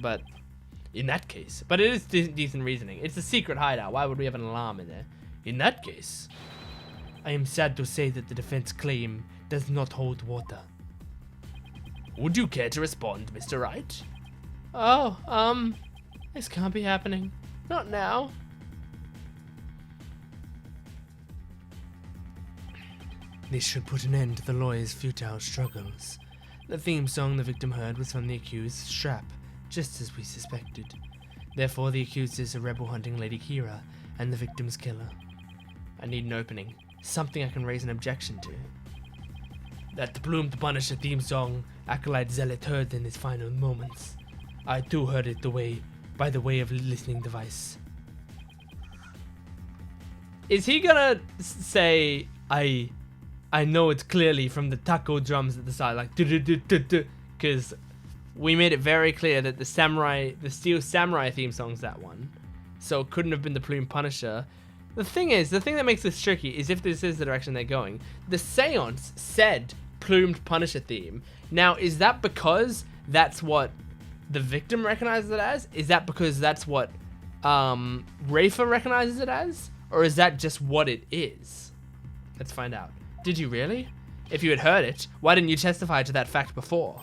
But in that case. But it is decent reasoning. It's a secret hideout. Why would we have an alarm in there? In that case. I am sad to say that the defense claim does not hold water. Would you care to respond, Mr. Wright? Oh, this can't be happening. Not now. This should put an end to the lawyer's futile struggles. The theme song the victim heard was from the accused's strap, just as we suspected. Therefore, the accused is a rebel hunting Lady Kira and the victim's killer. I need an opening. Something I can raise an objection to. That Plumed Punisher theme song Acolyte Zealot heard in his final moments. I too heard it by the way of listening device. Is he gonna say, I know it's clearly from the taco drums at the side, like because we made it very clear that the Steel Samurai theme song's that one. So it couldn't have been the Plume Punisher. The thing that makes this tricky is if this is the direction they're going. The seance said Plumed Punisher theme. Now, is that because that's what the victim recognizes it as? Is that because that's what Rafa recognizes it as? Or is that just what it is? Let's find out. Did you really? If you had heard it, why didn't you testify to that fact before?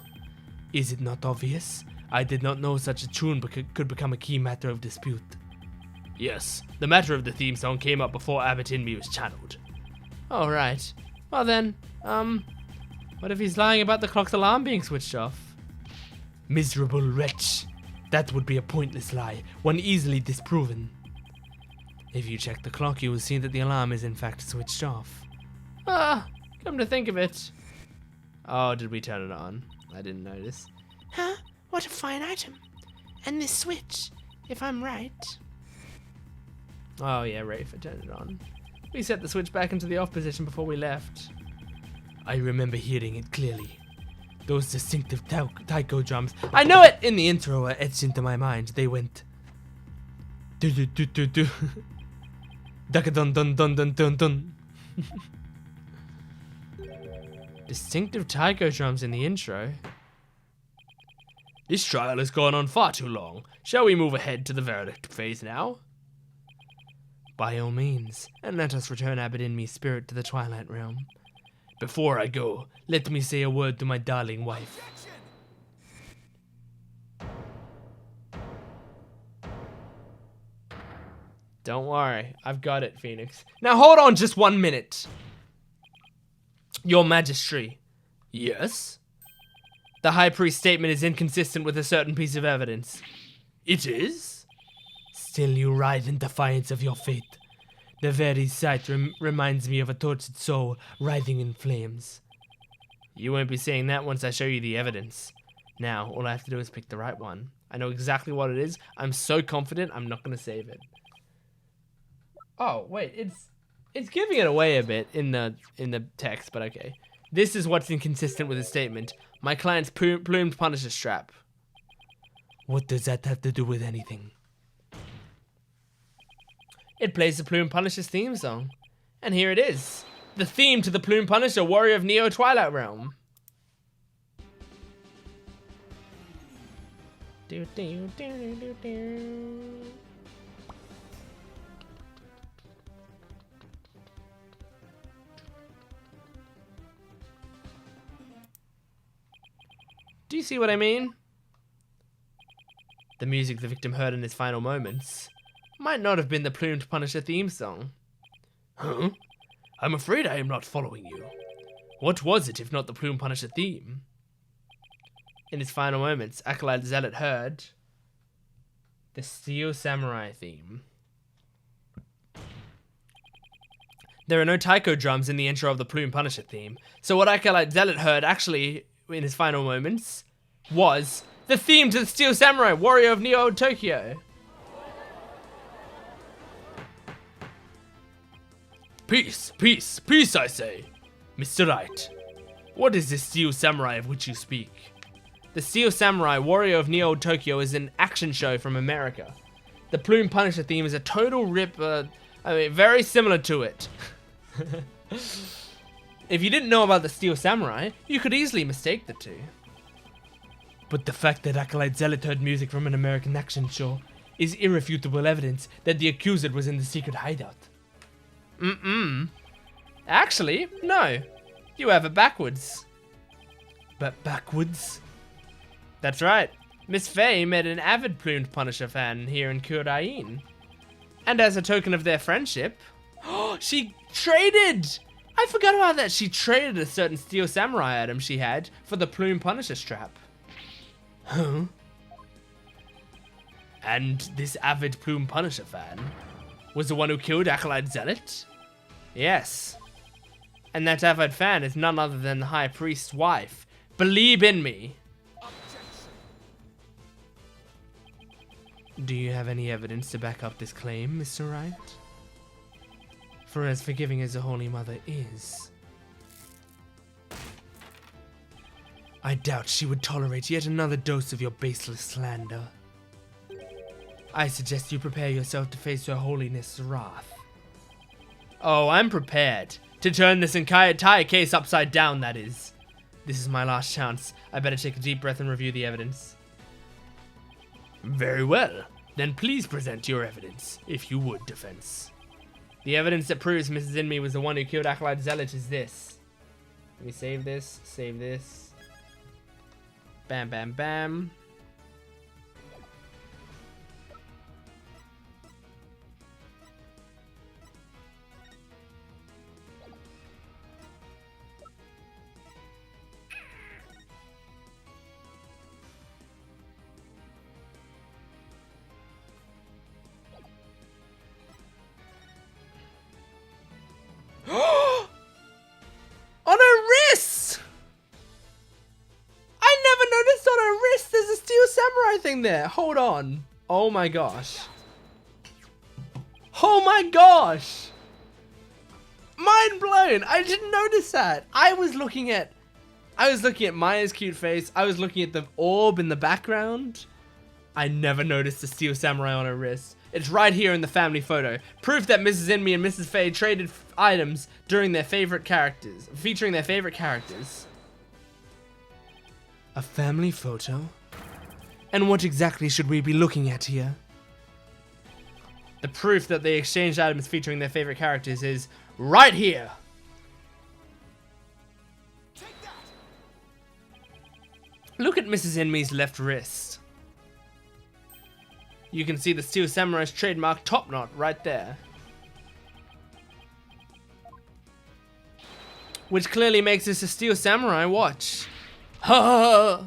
Is it not obvious? I did not know such a tune could become a key matter of dispute. Yes, the matter of the theme song came up before Abbott in Me was channeled. Oh, right. Well then, what if he's lying about the clock's alarm being switched off? Miserable wretch. That would be a pointless lie, one easily disproven. If you check the clock, you will see that the alarm is in fact switched off. Ah, come to think of it. Oh, did we turn it on? I didn't notice.
Huh? What a fine item. And this switch, if I'm right.
Oh yeah, Rafa turned it on. We set the switch back into the off position before we left. I remember hearing it clearly. Those distinctive taiko drums. I know it! In the intro are etched into my mind. They went... Do do do do do. Dun dun dun dun dun dun dun. Distinctive taiko drums in the intro. This trial has gone on far too long. Shall we move ahead to the verdict phase now? By all means, and let us return Abbott in me's spirit to the Twilight Realm. Before I go, let me say a word to my darling wife. Don't worry, I've got it, Phoenix. Now hold on just 1 minute. Your Majesty. Yes? The High Priest's statement is inconsistent with a certain piece of evidence. It is? Still you writhe in defiance of your fate. The very sight reminds me of a tortured soul writhing in flames. You won't be saying that once I show you the evidence. Now, all I have to do is pick the right one. I know exactly what it is. I'm so confident I'm not going to save it. Oh, wait, it's giving it away a bit in the text, but okay. This is what's inconsistent with the statement. My client's plumed Punisher strap. What does that have to do with anything? It plays the Plume Punisher's theme song. And here it is. The theme to the Plume Punisher, Warrior of Neo Twilight Realm. Do, do, do, do, do. Do you see what I mean? The music the victim heard in his final moments might not have been the Plumed Punisher theme song. Huh? I'm afraid I am not following you. What was it if not the Plume Punisher theme? In his final moments, Acolyte Zealot heard the Steel Samurai theme. There are no taiko drums in the intro of the Plume Punisher theme, so what Acolyte Zealot heard actually in his final moments was the theme to the Steel Samurai, Warrior of Neo Tokyo. Peace, peace, peace, I say. Mr. Wright, what is this Steel Samurai of which you speak? The Steel Samurai, Warrior of Neo Tokyo is an action show from America. The Plume Punisher theme is a total rip, very similar to it. If you didn't know about the Steel Samurai, you could easily mistake the two. But the fact that Acolyte Zealot heard music from an American action show is irrefutable evidence that the accuser was in the secret hideout. Actually, no. You have it backwards. But backwards? That's right. Miss Faye met an avid Plumed Punisher fan here in Kurain. And as a token of their friendship, she traded! I forgot about that. She traded a certain Steel Samurai item she had for the Plume Punisher strap. Huh? And this avid Plume Punisher fan was the one who killed Acolyte Zealot? Yes. And that avid fan is none other than the High Priest's wife. Believe in me. Do you have any evidence to back up this claim, Mr. Wright? For as forgiving as the Holy Mother is, I doubt she would tolerate yet another dose of your baseless slander. I suggest you prepare yourself to face Her Holiness' wrath. Oh, I'm prepared to turn this entire case upside down, that is. This is my last chance. I better take a deep breath and review the evidence. Very well. Then please present your evidence, if you would, defense. The evidence that proves Mrs. Inmee was the one who killed Acolyte Zealot is this. Let me save this, save this. Bam, bam, bam. On her wrist! I never noticed on her wrist there's a Steel Samurai thing there. Hold on. Oh my gosh. Oh my gosh! Mind blown! I didn't notice that. I was looking at Maya's cute face. I was looking at the orb in the background. I never noticed the Steel Samurai on her wrist. It's right here in the family photo. Proof that Mrs. Inmee and Mrs. Faye traded items during their favorite characters, featuring their favorite characters. A family photo? And what exactly should we be looking at here? The proof that they exchanged items featuring their favorite characters is right here.
Take that.
Look at Mrs. Inmee's left wrist. You can see the Steel Samurai's trademark top knot right there. Which clearly makes this a Steel Samurai watch. Ha!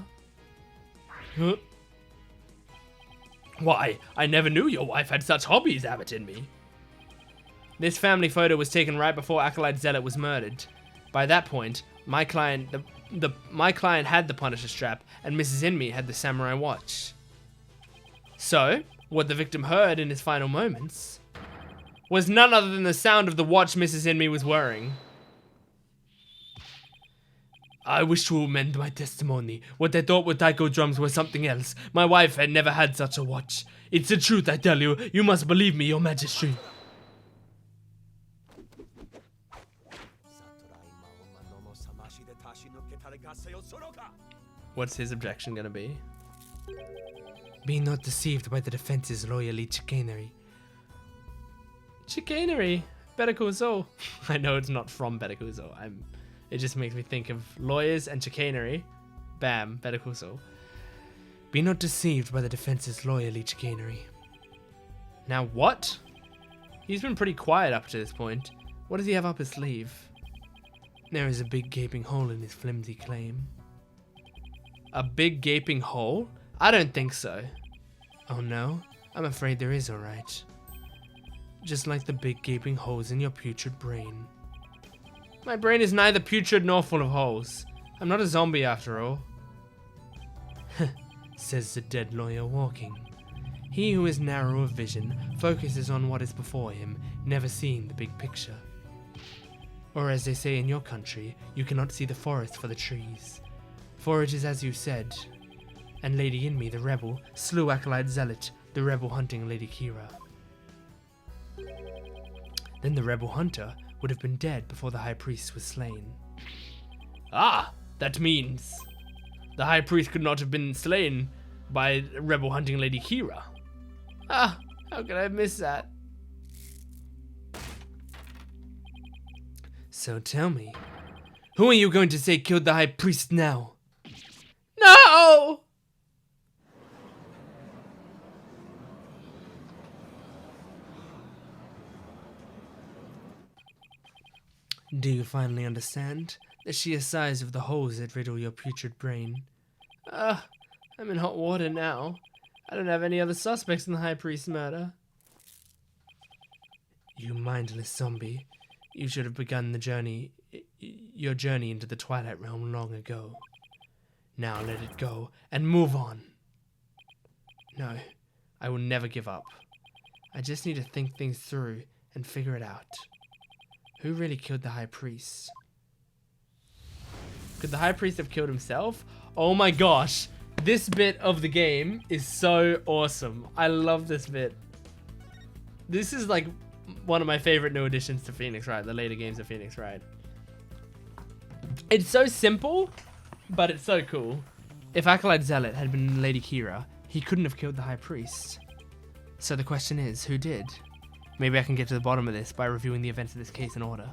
Huh? Why, I never knew your wife had such hobbies, Abbott Inmee. This family photo was taken right before Acolyte Zealot was murdered. By that point, my client had the Punisher strap, and Mrs. Inmee had the Samurai watch. So, what the victim heard in his final moments was none other than the sound of the watch Mrs. Inmee was wearing. I wish to amend my testimony. What I thought were taiko drums was something else. My wife had never had such a watch. It's the truth, I tell you. You must believe me, your majesty. What's his objection gonna be? Be not deceived by the defense's loyally chicanery. Chicanery? Better Call Saul. I know it's not from Better Call Saul. It just makes me think of lawyers and chicanery. Bam, Better Call Saul. Be not deceived by the defense's loyally chicanery. Now what? He's been pretty quiet up to this point. What does he have up his sleeve? There is a big gaping hole in his flimsy claim. A big gaping hole? I don't think so. Oh no? I'm afraid there is, alright. Just like the big gaping holes in your putrid brain. My brain is neither putrid nor full of holes. I'm not a zombie after all. Says the dead lawyer walking. He who is narrow of vision focuses on what is before him, never seeing the big picture. Or as they say in your country, you cannot see the forest for the trees. For it is as you said. And Lady Inmee, the rebel, slew Acolyte Zealot, the rebel hunting Lady Kira. Then the rebel hunter would have been dead before the High Priest was slain. Ah, that means the High Priest could not have been slain by rebel hunting Lady Kira. Ah, how could I miss that? So tell me, who are you going to say killed the High Priest now? No! Do you finally understand the sheer size of the holes that riddle your putrid brain? I'm in hot water now. I don't have any other suspects in the High Priest's murder. You mindless zombie. You should have begun your journey into the Twilight Realm long ago. Now let it go and move on. No, I will never give up. I just need to think things through and figure it out. Who really killed the High Priest? Could the High Priest have killed himself? Oh my gosh. This bit of the game is so awesome. I love this bit. This is like one of my favorite new additions to Phoenix Wright, the later games of Phoenix Wright. It's so simple, but it's so cool. If Acolyte Zealot had been Lady Kira, he couldn't have killed the High Priest. So the question is, who did? Maybe I can get to the bottom of this by reviewing the events of this case in order.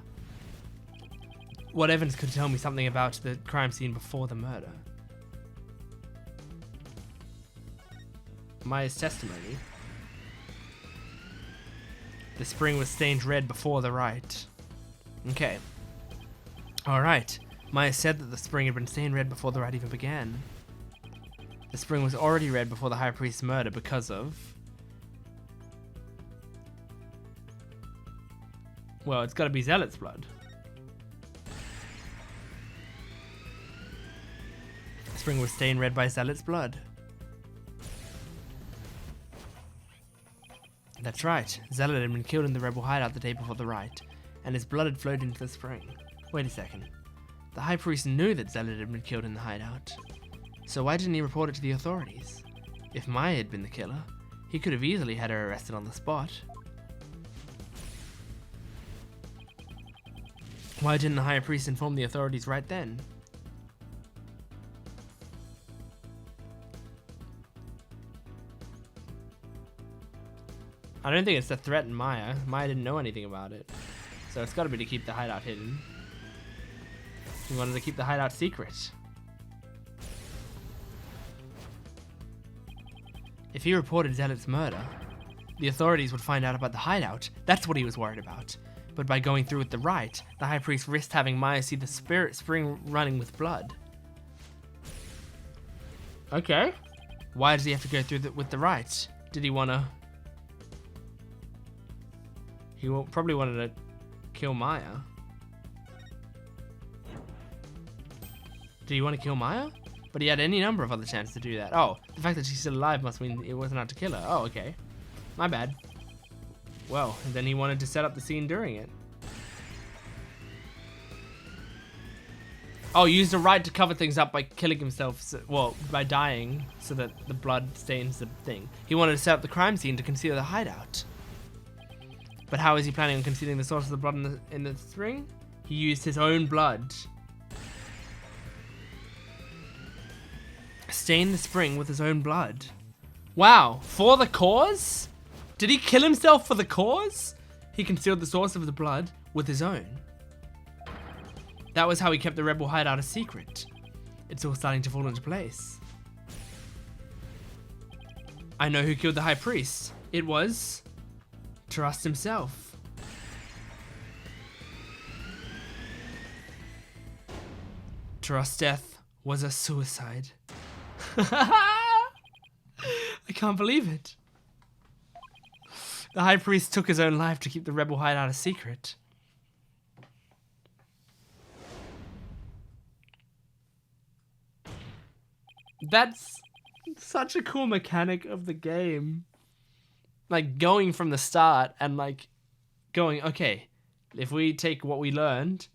What evidence could tell me something about the crime scene before the murder? Maya's testimony. The spring was stained red before the rite. Okay. Alright. Maya said that the spring had been stained red before the rite even began. The spring was already red before the High Priest's murder because of... Well, it's gotta be Zealot's blood. The spring was stained red by Zealot's blood. That's right. Zealot had been killed in the rebel hideout the day before the rite, and his blood had flowed into the spring. Wait a second. The High Priest knew that Zealot had been killed in the hideout. So why didn't he report it to the authorities? If Maya had been the killer, he could have easily had her arrested on the spot. Why didn't the High Priest inform the authorities right then? I don't think it's to threaten Maya. Maya didn't know anything about it. So it's got to be to keep the hideout hidden. He wanted to keep the hideout secret. If he reported Zealot's murder, the authorities would find out about the hideout. That's what he was worried about. But by going through with the rite, the High Priest risked having Maya see the spirit spring running with blood. Okay. Why does he have to go through with the rite? Did he want to... He probably wanted to kill Maya. Did he want to kill Maya? But he had any number of other chances to do that. Oh, the fact that she's still alive must mean it wasn't out to kill her. Oh, okay. My bad. Well, then he wanted to set up the scene during it. Oh, used the rite to cover things up by killing himself, well, by dying, so that the blood stains the thing. He wanted to set up the crime scene to conceal the hideout. But how is he planning on concealing the source of the blood in the spring? He used his own blood. Stained the spring with his own blood. Wow, for the cause? Did he kill himself for the cause? He concealed the source of the blood with his own. That was how he kept the rebel hideout a secret. It's all starting to fall into place. I know who killed the High Priest. It was... Trust himself. Trust's death was a suicide. I can't believe it. The High Priest took his own life to keep the rebel hideout a secret. That's such a cool mechanic of the game. Like, going from the start and, like, going, okay, if we take what we learned,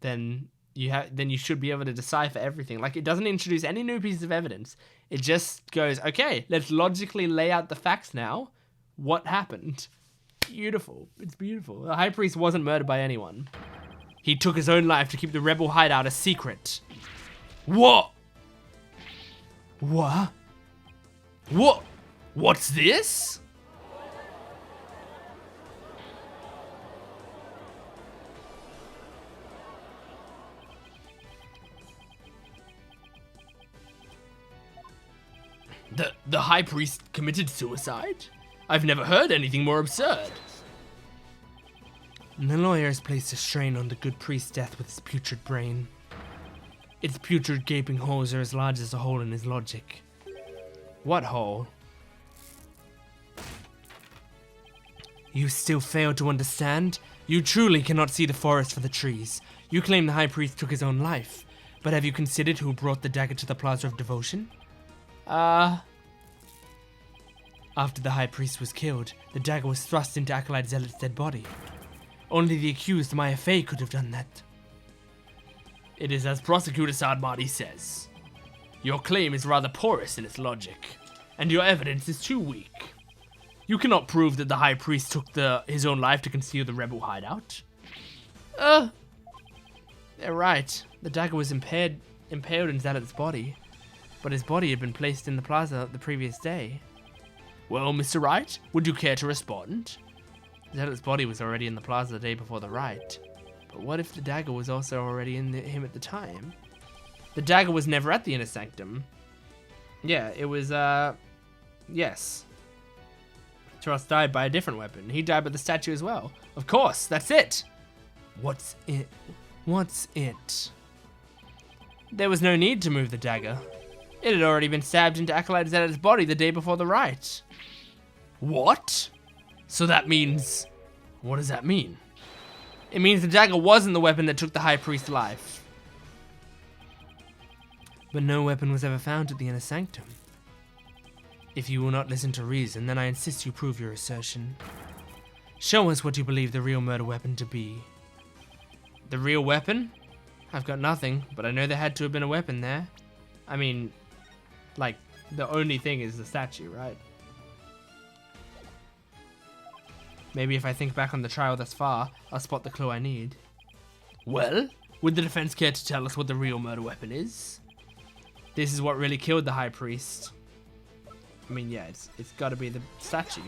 then you should be able to decipher everything. Like, it doesn't introduce any new pieces of evidence. It just goes, okay, let's logically lay out the facts now. What happened? Beautiful. It's beautiful. The High Priest wasn't murdered by anyone. He took his own life to keep the rebel hideout a secret. What? What? What? What's this? The High Priest committed suicide? I've never heard anything more absurd. The lawyer has placed a strain on the good priest's death with his putrid brain. Its putrid gaping holes are as large as a hole in his logic. What hole? You still fail to understand? You truly cannot see the forest for the trees. You claim the High Priest took his own life, but have you considered who brought the dagger to the Plaza of Devotion? After the High Priest was killed, the dagger was thrust into Acolyte Zealot's dead body. Only the accused Maya Fey could have done that. It is as Prosecutor Sadmadi says. Your claim is rather porous in its logic, and your evidence is too weak. You cannot prove that the High Priest took his own life to conceal the rebel hideout. They're right. The dagger was impaled in Zealot's body, but his body had been placed in the plaza the previous day. Well, Mr. Wright, would you care to respond? Zealot's body was already in the plaza the day before the riot. But what if the dagger was also already in him at the time? The dagger was never at the Inner Sanctum. Yeah, it was, yes. Taros died by a different weapon. He died by the statue as well. Of course, that's it. What's it? What's it? There was no need to move the dagger. It had already been stabbed into Acolyte Zealot's body the day before the riot. What? So that means... What does that mean? It means the dagger wasn't the weapon that took the High Priest's life. But no weapon was ever found at the Inner Sanctum. If you will not listen to reason, then I insist you prove your assertion. Show us what you believe the real murder weapon to be. The real weapon? I've got nothing, but I know there had to have been a weapon there. I mean, like, the only thing is the statue, right? Maybe if I think back on the trial thus far, I'll spot the clue I need. Well, would the defense care to tell us what the real murder weapon is? This is what really killed the High Priest. I mean, yeah, it's got to be the statue.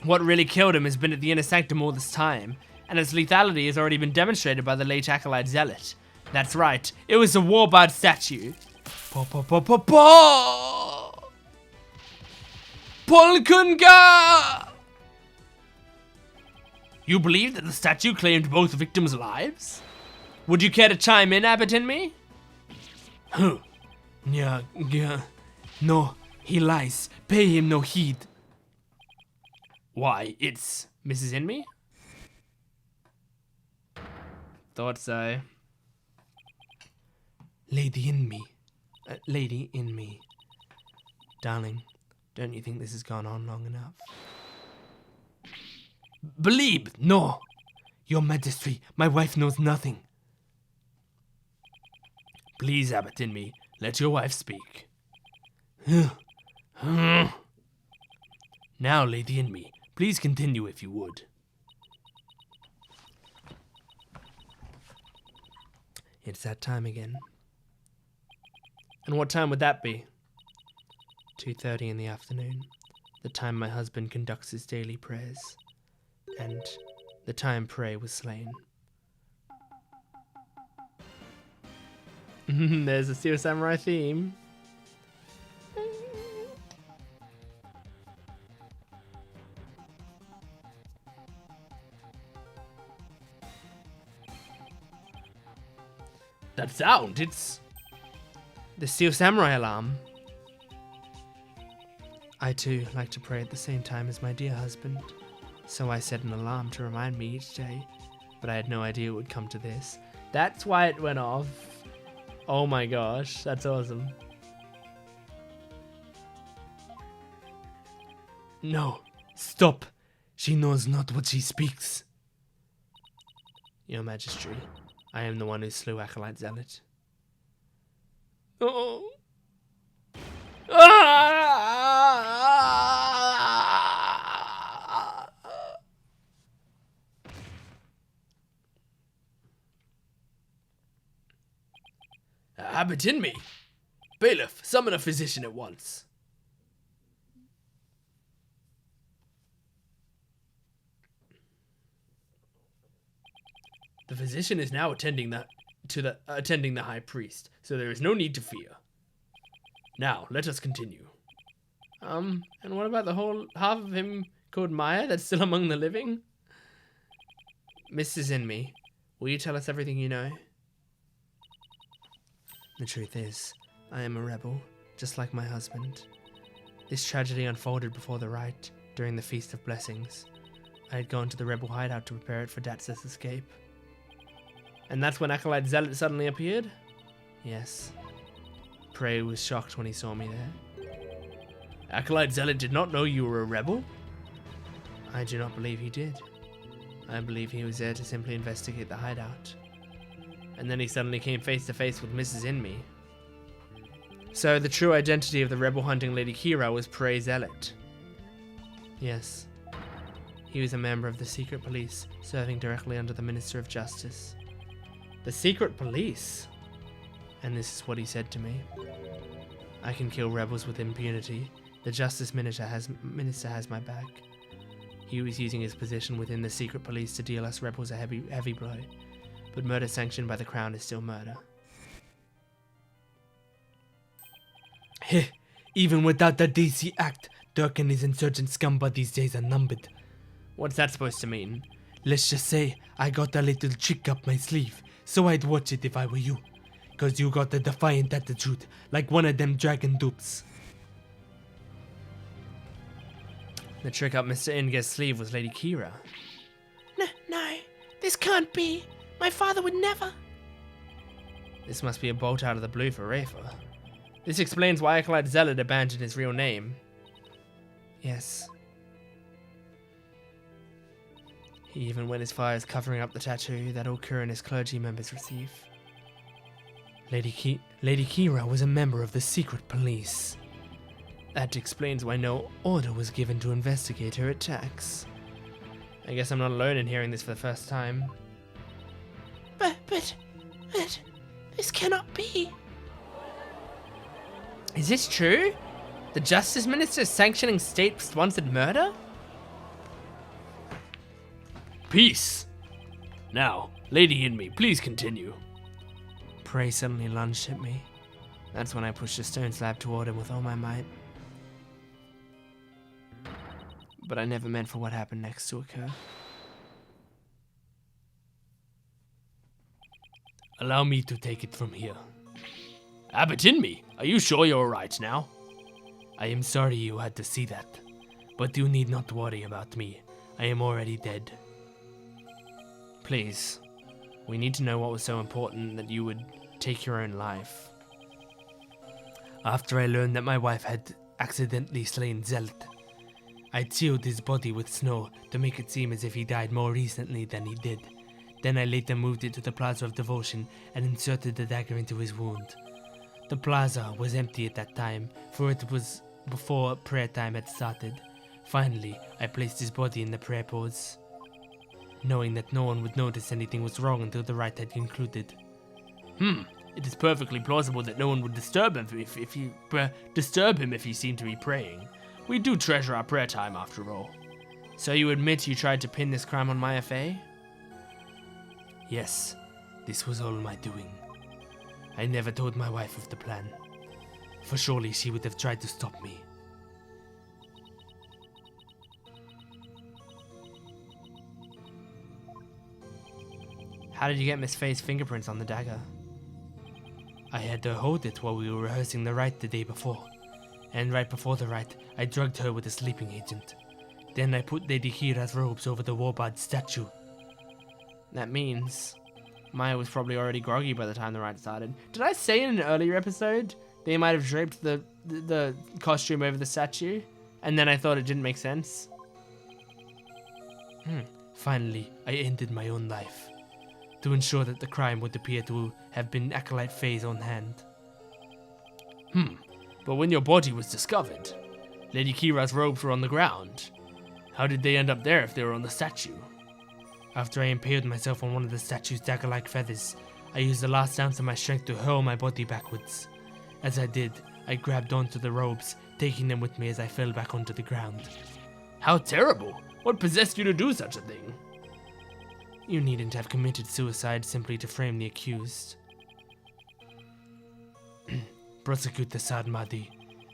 What really killed him has been at the Inner Sanctum all this time, and its lethality has already been demonstrated by the late Acolyte Zealot. That's right, it was the Warbard statue. Polkunga! You believe that the statue claimed both victims' lives? Would you care to chime in, Abbot in me? Huh. Yeah. No, he lies. Pay him no heed. Why, it's Mrs. Inme? Thought so. Lady Inme. Lady Inme. Darling, don't you think this has gone on long enough? Believe, no. Your Majesty, my wife knows nothing. Please, Abbot Inme, let your wife speak. Now, Lady Inme, please continue if you would. It's that time again. And what time would that be? 2:30 in the afternoon. The time my husband conducts his daily prayers. And the time Prey was slain. There's a Steel Samurai theme. That sound, it's the Steel Samurai alarm. I too like to pray at the same time as my dear husband, so I set an alarm to remind me each day, but I had no idea it would come to this. That's why it went off. Oh my gosh, that's awesome. No, stop. She knows not what she speaks. Your Majesty, I am the one who slew Acolyte Zealot. Oh. Abbot Inme! Bailiff, summon a physician at once. The physician is now attending the High Priest, so there is no need to fear. Now, let us continue. And what about the whole half of him called Maya that's still among the living? Mrs. Inme, will you tell us everything you know? The truth is, I am a rebel, just like my husband. This tragedy unfolded before the riot, during the Feast of Blessings. I had gone to the rebel hideout to prepare it for Datz's escape. And that's when Acolyte Zealot suddenly appeared? Yes. Prey was shocked when he saw me there. Acolyte Zealot did not know you were a rebel? I do not believe he did. I believe he was there to simply investigate the hideout. And then he suddenly came face to face with Mrs. Inme. So the true identity of the rebel hunting Lady Kira was Prey Zealot. Yes. He was a member of the secret police, serving directly under the Minister of Justice. The secret police? And this is what he said to me. I can kill rebels with impunity. The Justice Minister has my back. He was using his position within the secret police to deal us rebels a heavy blow. But murder sanctioned by the Crown is still murder.
Heh, even without the DC Act, Dirk and his insurgent scumbuddies days are numbered.
What's that supposed to mean?
Let's just say I got a little trick up my sleeve, so I'd watch it if I were you. Cause you got a defiant attitude, like one of them dragon dupes.
The trick up Mr. Inge's sleeve was Lady Kira.
No, this can't be. My father would never.
This must be a bolt out of the blue for Rafa. This explains why Acolyte Zealot abandoned his real name.
Yes.
He even went as far as covering up the tattoo that all Kurinist clergy members receive.
Lady Kira was a member of the secret police.
That explains why no order was given to investigate her attacks. I guess I'm not alone in hearing this for the first time.
But, this cannot be.
Is this true? The Justice Minister is sanctioning state-sponsored murder?
Peace! Now, Lady Inme, please continue.
Prey suddenly lunged at me.
That's when I pushed a stone slab toward him with all my might. But I never meant for what happened next to occur.
Allow me to take it from here. Abbot Inme, are you sure you're alright now?
I am sorry you had to see that, but you need not worry about me. I am already dead.
Please, we need to know what was so important that you would take your own life.
After I learned that my wife had accidentally slain Zelt, I sealed his body with snow to make it seem as if he died more recently than he did. Then I later moved it to the Plaza of Devotion and inserted the dagger into his wound. The plaza was empty at that time, for it was before prayer time had started. Finally, I placed his body in the prayer pose, knowing that no one would notice anything was wrong until the rite had concluded.
It is perfectly plausible that no one would disturb him if he seemed to be praying. We do treasure our prayer time after all.
So you admit you tried to pin this crime on Maya Fey?
Yes, this was all my doing. I never told my wife of the plan, for surely she would have tried to stop me.
How did you get Miss Fey's fingerprints on the dagger?
I had her hold it while we were rehearsing the rite the day before, and right before the rite, I drugged her with a sleeping agent. Then I put Lady Kira's robes over the Warbard statue.
That means Maya was probably already groggy by the time the rite started. Did I say in an earlier episode they might have draped the costume over the statue? And then I thought it didn't make sense?
Finally, I ended my own life, to ensure that the crime would appear to have been Acolyte Fey's on hand.
But when your body was discovered, Lady Kira's robes were on the ground. How did they end up there if they were on the statue?
After I impaled myself on one of the statue's dagger-like feathers, I used the last ounce of my strength to hurl my body backwards. As I did, I grabbed onto the robes, taking them with me as I fell back onto the ground.
How terrible! What possessed you to do such a thing?
You needn't have committed suicide simply to frame the accused. Prosecute the Sadmadi.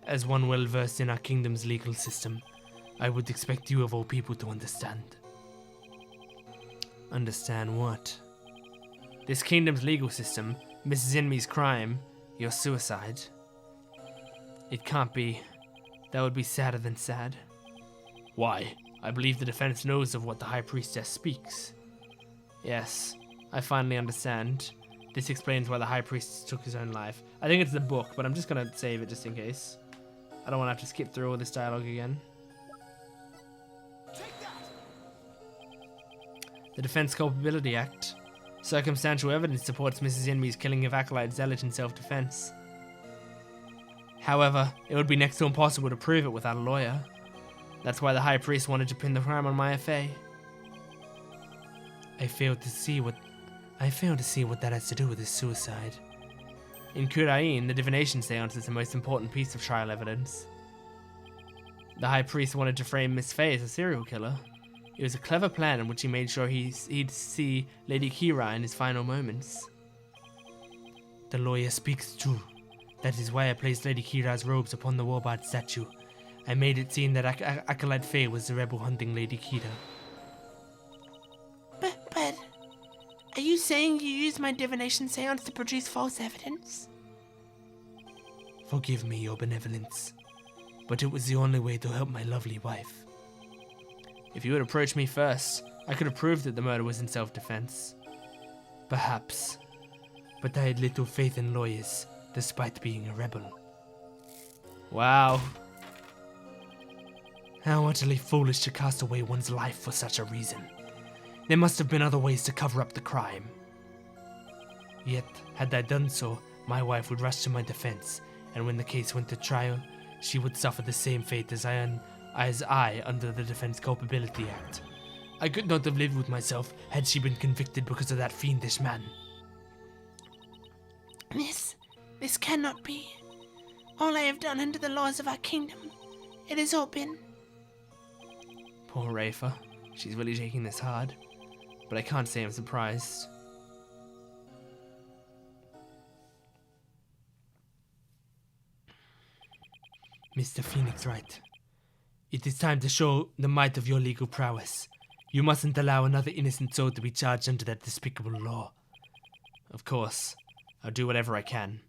As one well versed in our kingdom's legal system, I would expect you of all people to understand.
Understand what? This kingdom's legal system, Mrs. Inme's crime, your suicide. It can't be. That would be sadder than sad.
Why? I believe the defense knows of what the High Priestess speaks.
Yes, I finally understand. This explains why the High Priest took his own life. I think it's the book, but I'm just gonna save it just in case. I don't want to have to skip through all this dialogue again.
Take that!
The Defense Culpability Act. Circumstantial evidence supports Mrs. Inmee's killing of Acolyte Zealot in self-defense. However, it would be next to impossible to prove it without a lawyer. That's why the High Priest wanted to pin the crime on my FA.
I fail to see what that has to do with his suicide.
In Kurain, the divination seance is the most important piece of trial evidence. The High Priest wanted to frame Miss Faye as a serial killer. It was a clever plan in which he made sure he'd see Lady Kira in his final moments.
The lawyer speaks true. That is why I placed Lady Kira's robes upon the Warbard statue. I made it seem that Acolyte Faye was the rebel hunting Lady Kira.
But, are you saying you used my divination seance to produce false evidence?
Forgive me, your benevolence, but it was the only way to help my lovely wife.
If you had approached me first, I could have proved that the murder was in self-defense.
Perhaps, but I had little faith in lawyers, despite being a rebel.
Wow.
How utterly foolish to cast away one's life for such a reason. There must have been other ways to cover up the crime. Yet, had I done so, my wife would rush to my defense, and when the case went to trial, she would suffer the same fate as I under the Defense Culpability Act. I could not have lived with myself had she been convicted because of that fiendish man.
This cannot be. All I have done under the laws of our kingdom, it has all been.
Poor Rafa. She's really taking this hard. But I can't say I'm surprised.
Mr. Phoenix Wright, it is time to show the might of your legal prowess. You mustn't allow another innocent soul to be charged under that despicable law.
Of course. I'll do whatever I can.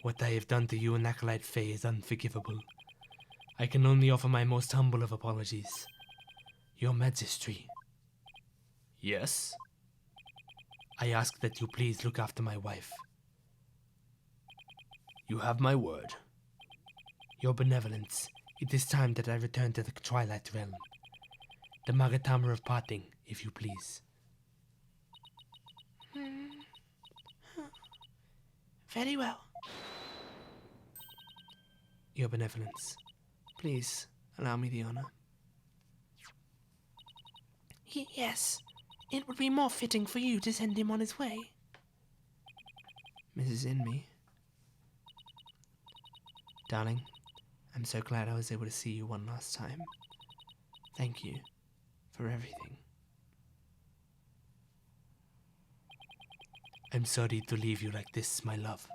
What I have done to you and Acolyte Faye is unforgivable. I can only offer my most humble of apologies. Your Majesty,
Yes?
I ask that you please look after my wife.
You have my word.
Your benevolence, it is time that I return to the Twilight Realm. The Magatama of Parting, if you please.
Very well.
Your benevolence.
Please, allow me the honor.
Yes, it would be more fitting for you to send him on his way.
Mrs. Inmee. Darling, I'm so glad I was able to see you one last time. Thank you for everything.
I'm sorry to leave you like this, my love.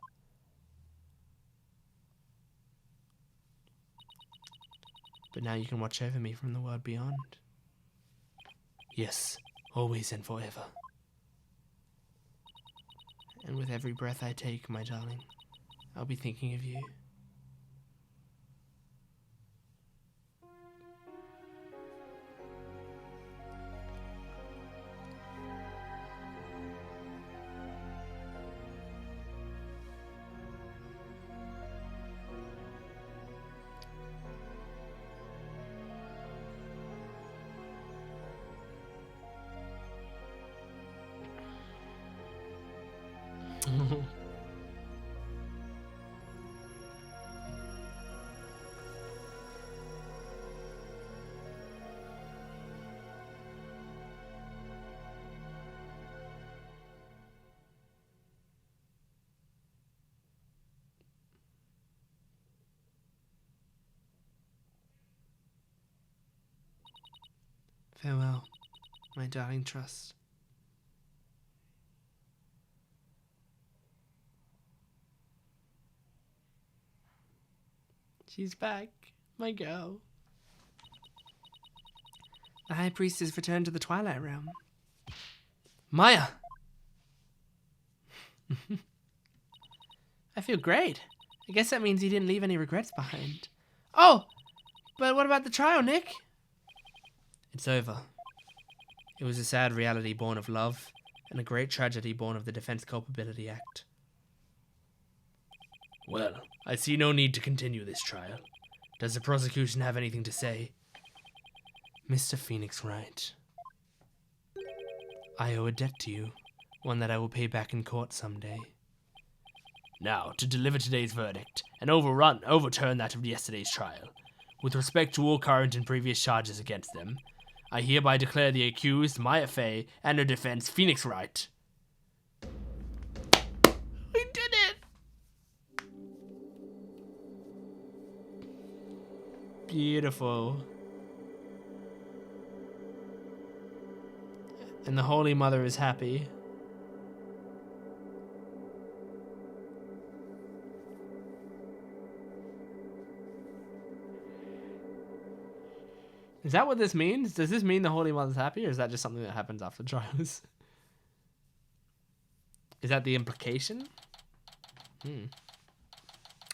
But now you can watch over me from the world beyond.
Yes, always and forever.
And with every breath I take, my darling, I'll be thinking of you. Farewell, my darling trust. She's back, my girl. The High Priest has returned to the Twilight Realm. Maya! I feel great. I guess that means he didn't leave any regrets behind. Oh! But what about the trial, Nick? It's over. It was a sad reality born of love, and a great tragedy born of the Defense Culpability Act.
Well, I see no need to continue this trial. Does the prosecution have anything to say?
Mr. Phoenix Wright, I owe a debt to you, one that I will pay back in court someday.
Now, to deliver today's verdict, and overturn that of yesterday's trial. With respect to all current and previous charges against them, I hereby declare the accused, Maya Fey, and her defense, Phoenix Wright.
We did it!
Beautiful. And the Holy Mother is happy. Is that what this means? Does this mean the Holy Mother's happy, or is that just something that happens after trials? Is that the implication?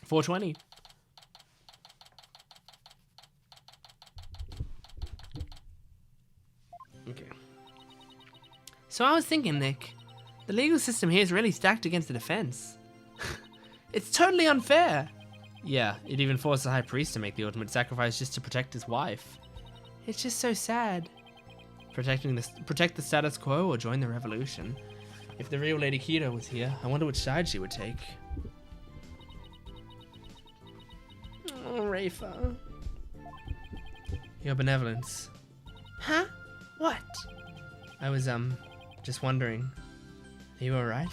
420. Okay. So I was thinking, Nick, the legal system here is really stacked against the defense. It's totally unfair. Yeah, it even forced the High Priest to make the ultimate sacrifice just to protect his wife. It's just so sad. Protect the status quo or join the revolution. If the real Lady Keto was here, I wonder which side she would take. Oh, Rafa. Your benevolence.
Huh? What?
I was, just wondering. Are you alright?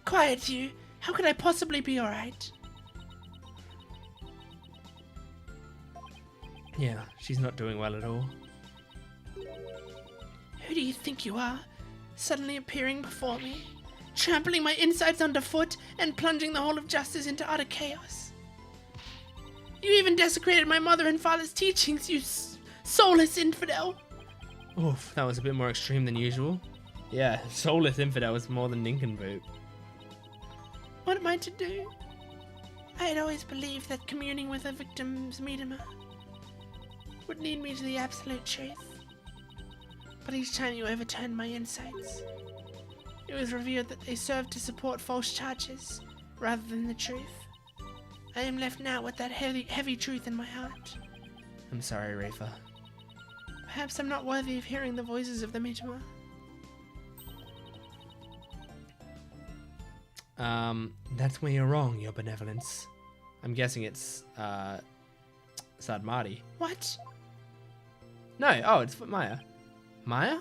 Quiet, you. How could I possibly be alright?
Yeah, she's not doing well at all.
Who do you think you are? Suddenly appearing before me, trampling my insides underfoot and plunging the whole of justice into utter chaos. You even desecrated my mother and father's teachings, you soulless infidel.
Oof, that was a bit more extreme than usual. Yeah, soulless infidel was more than nincompoop.
What am I to do? I had always believed that communing with a victim's medium would lead me to the absolute truth. But each time you overturned my insights, it was revealed that they served to support false charges rather than the truth. I am left now with that heavy truth in my heart.
I'm sorry, Rafa.
Perhaps I'm not worthy of hearing the voices of the Mitama.
That's where you're wrong, your benevolence. I'm guessing it's, Sadmati.
What?
No, oh, it's Maya. Maya?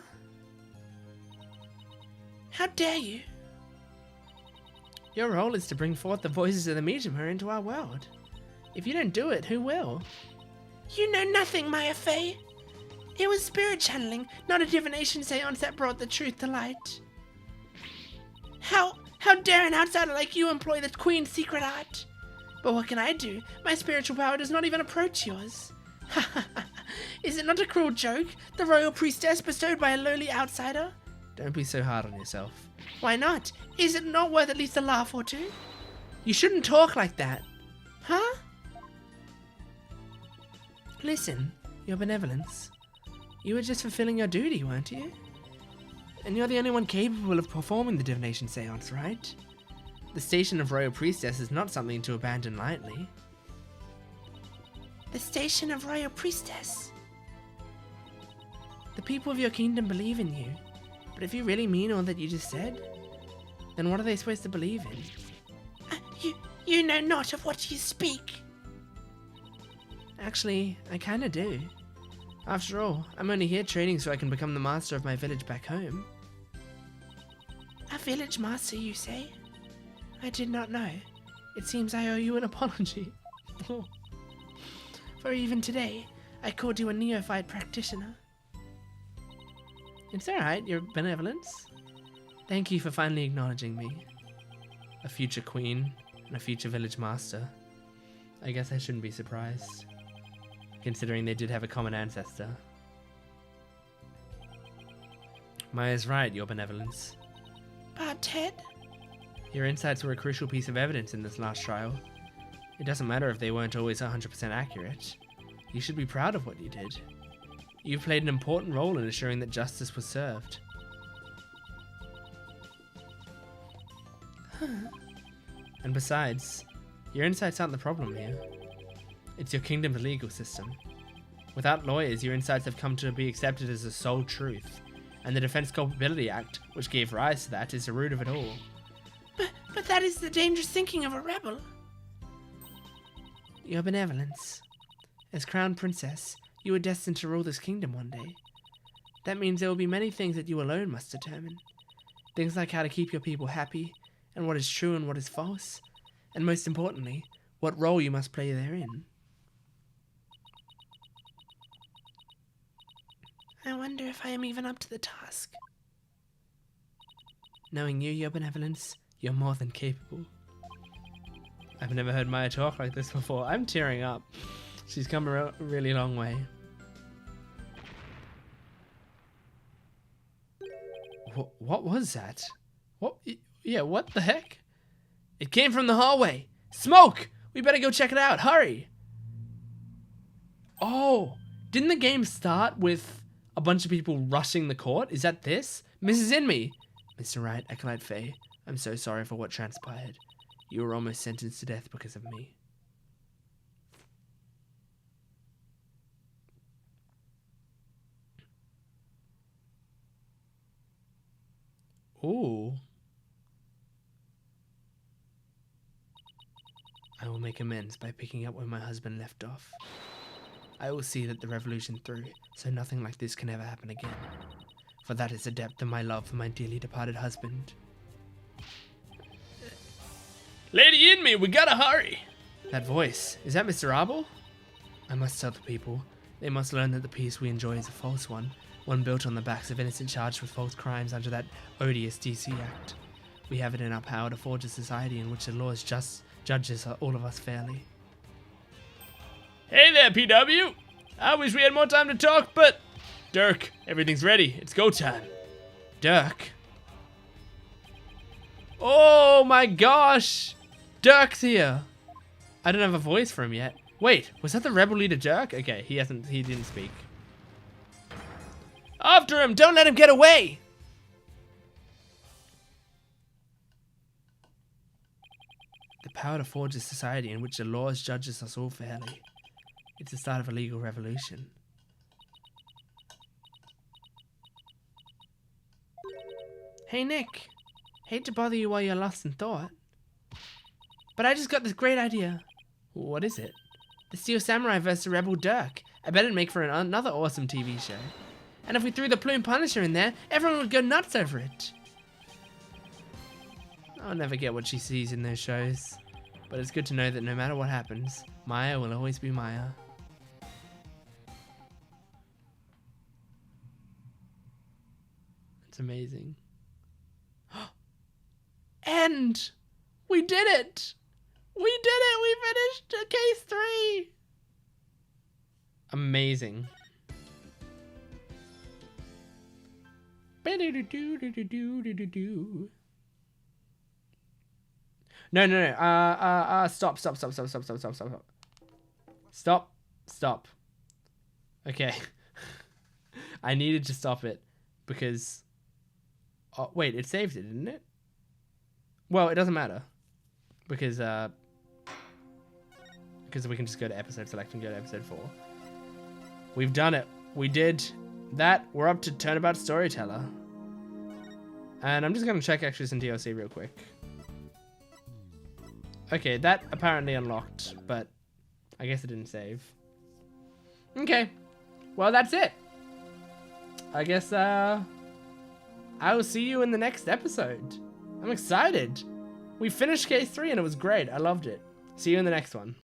How dare you?
Your role is to bring forth the voices of the Mitama into our world. If you don't do it, who will?
You know nothing, Maya Fey. It was spirit channeling, not a divination seance that brought the truth to light. How dare an outsider like you employ the Queen's secret art? But what can I do? My spiritual power does not even approach yours. Is it not a cruel joke? The royal priestess bestowed by a lowly outsider?
Don't be so hard on yourself.
Why not? Is it not worth at least a laugh or two?
You shouldn't talk like that.
Huh?
Listen, your benevolence. You were just fulfilling your duty, weren't you? And you're the only one capable of performing the divination seance, right? The station of royal priestess is not something to abandon lightly.
The station of royal priestess?
The people of your kingdom believe in you. But if you really mean all that you just said, then what are they supposed to believe in?
You know not of what you speak.
Actually, I kinda do. After all, I'm only here training so I can become the master of my village back home.
A village master, you say?
I did not know. It seems I owe you an apology.
For even today, I called you a neophyte practitioner.
It's alright, your benevolence. Thank you for finally acknowledging me. A future queen and a future village master. I guess I shouldn't be surprised, considering they did have a common ancestor. Maya's right, your benevolence.
But Ted?
Your insights were a crucial piece of evidence in this last trial. It doesn't matter if they weren't always 100% accurate. You should be proud of what you did. You've played an important role in ensuring that justice was served. And besides, your insights aren't the problem here. It's your kingdom's legal system. Without lawyers, your insights have come to be accepted as the sole truth. And the Defense Culpability Act, which gave rise to that, is the root of it all.
But that is the dangerous thinking of a rebel.
Your benevolence. As Crown Princess, you are destined to rule this kingdom one day. That means there will be many things that you alone must determine. Things like how to keep your people happy, and what is true and what is false, and most importantly, what role you must play therein.
I wonder if I am even up to the task.
Knowing you, your benevolence, you're more than capable. I've never heard Maya talk like this before. I'm tearing up. She's come a really long way. What was that? What? Yeah, what the heck? It came from the hallway. Smoke! We better go check it out. Hurry! Oh, didn't the game start with a bunch of people rushing the court? Is that this? Mrs. Inme! Mr. Wright, Acolyte Faye, I'm so sorry for what transpired. You were almost sentenced to death because of me. Ooh. I will make amends by picking up where my husband left off. I will see that the revolution through, so nothing like this can ever happen again. For that is the depth of my love for my dearly departed husband. Lady Inme, we gotta hurry! That voice, is that Mr. Arbel? I must tell the people. They must learn that the peace we enjoy is a false one built on the backs of innocent charged with false crimes under that odious DC Act. We have it in our power to forge a society in which the laws judges all of us fairly. Hey there, PW! I wish we had more time to talk, but... Dirk, everything's ready. It's go time. Dirk? Oh my gosh! Dirk's here! I don't have a voice for him yet. Wait, was that the rebel leader Dirk? Okay, he didn't speak. After him! Don't let him get away! The power to forge a society in which the laws judges us all fairly. It's the start of a legal revolution. Hey Nick, hate to bother you while you're lost in thought, but I just got this great idea. What is it? The Steel Samurai vs. the Rebel Dirk. I bet it'd make for another awesome TV show. And if we threw the Plume Punisher in there, everyone would go nuts over it. I'll never get what she sees in those shows, but it's good to know that no matter what happens, Maya will always be Maya. It's amazing. And we did it! We did it! We finished case 3! Amazing. No. Stop. Okay. I needed to stop it because... Oh, wait, it saved it, didn't it? Well, it doesn't matter because we can just go to episode select and go to episode 4. We've done it. We did that. We're up to Turnabout Storyteller. And I'm just going to check actually some DLC real quick. Okay, that apparently unlocked, but I guess it didn't save. Okay. Well, that's it. I guess I will see you in the next episode. I'm excited. We finished case 3 and it was great. I loved it. See you in the next one.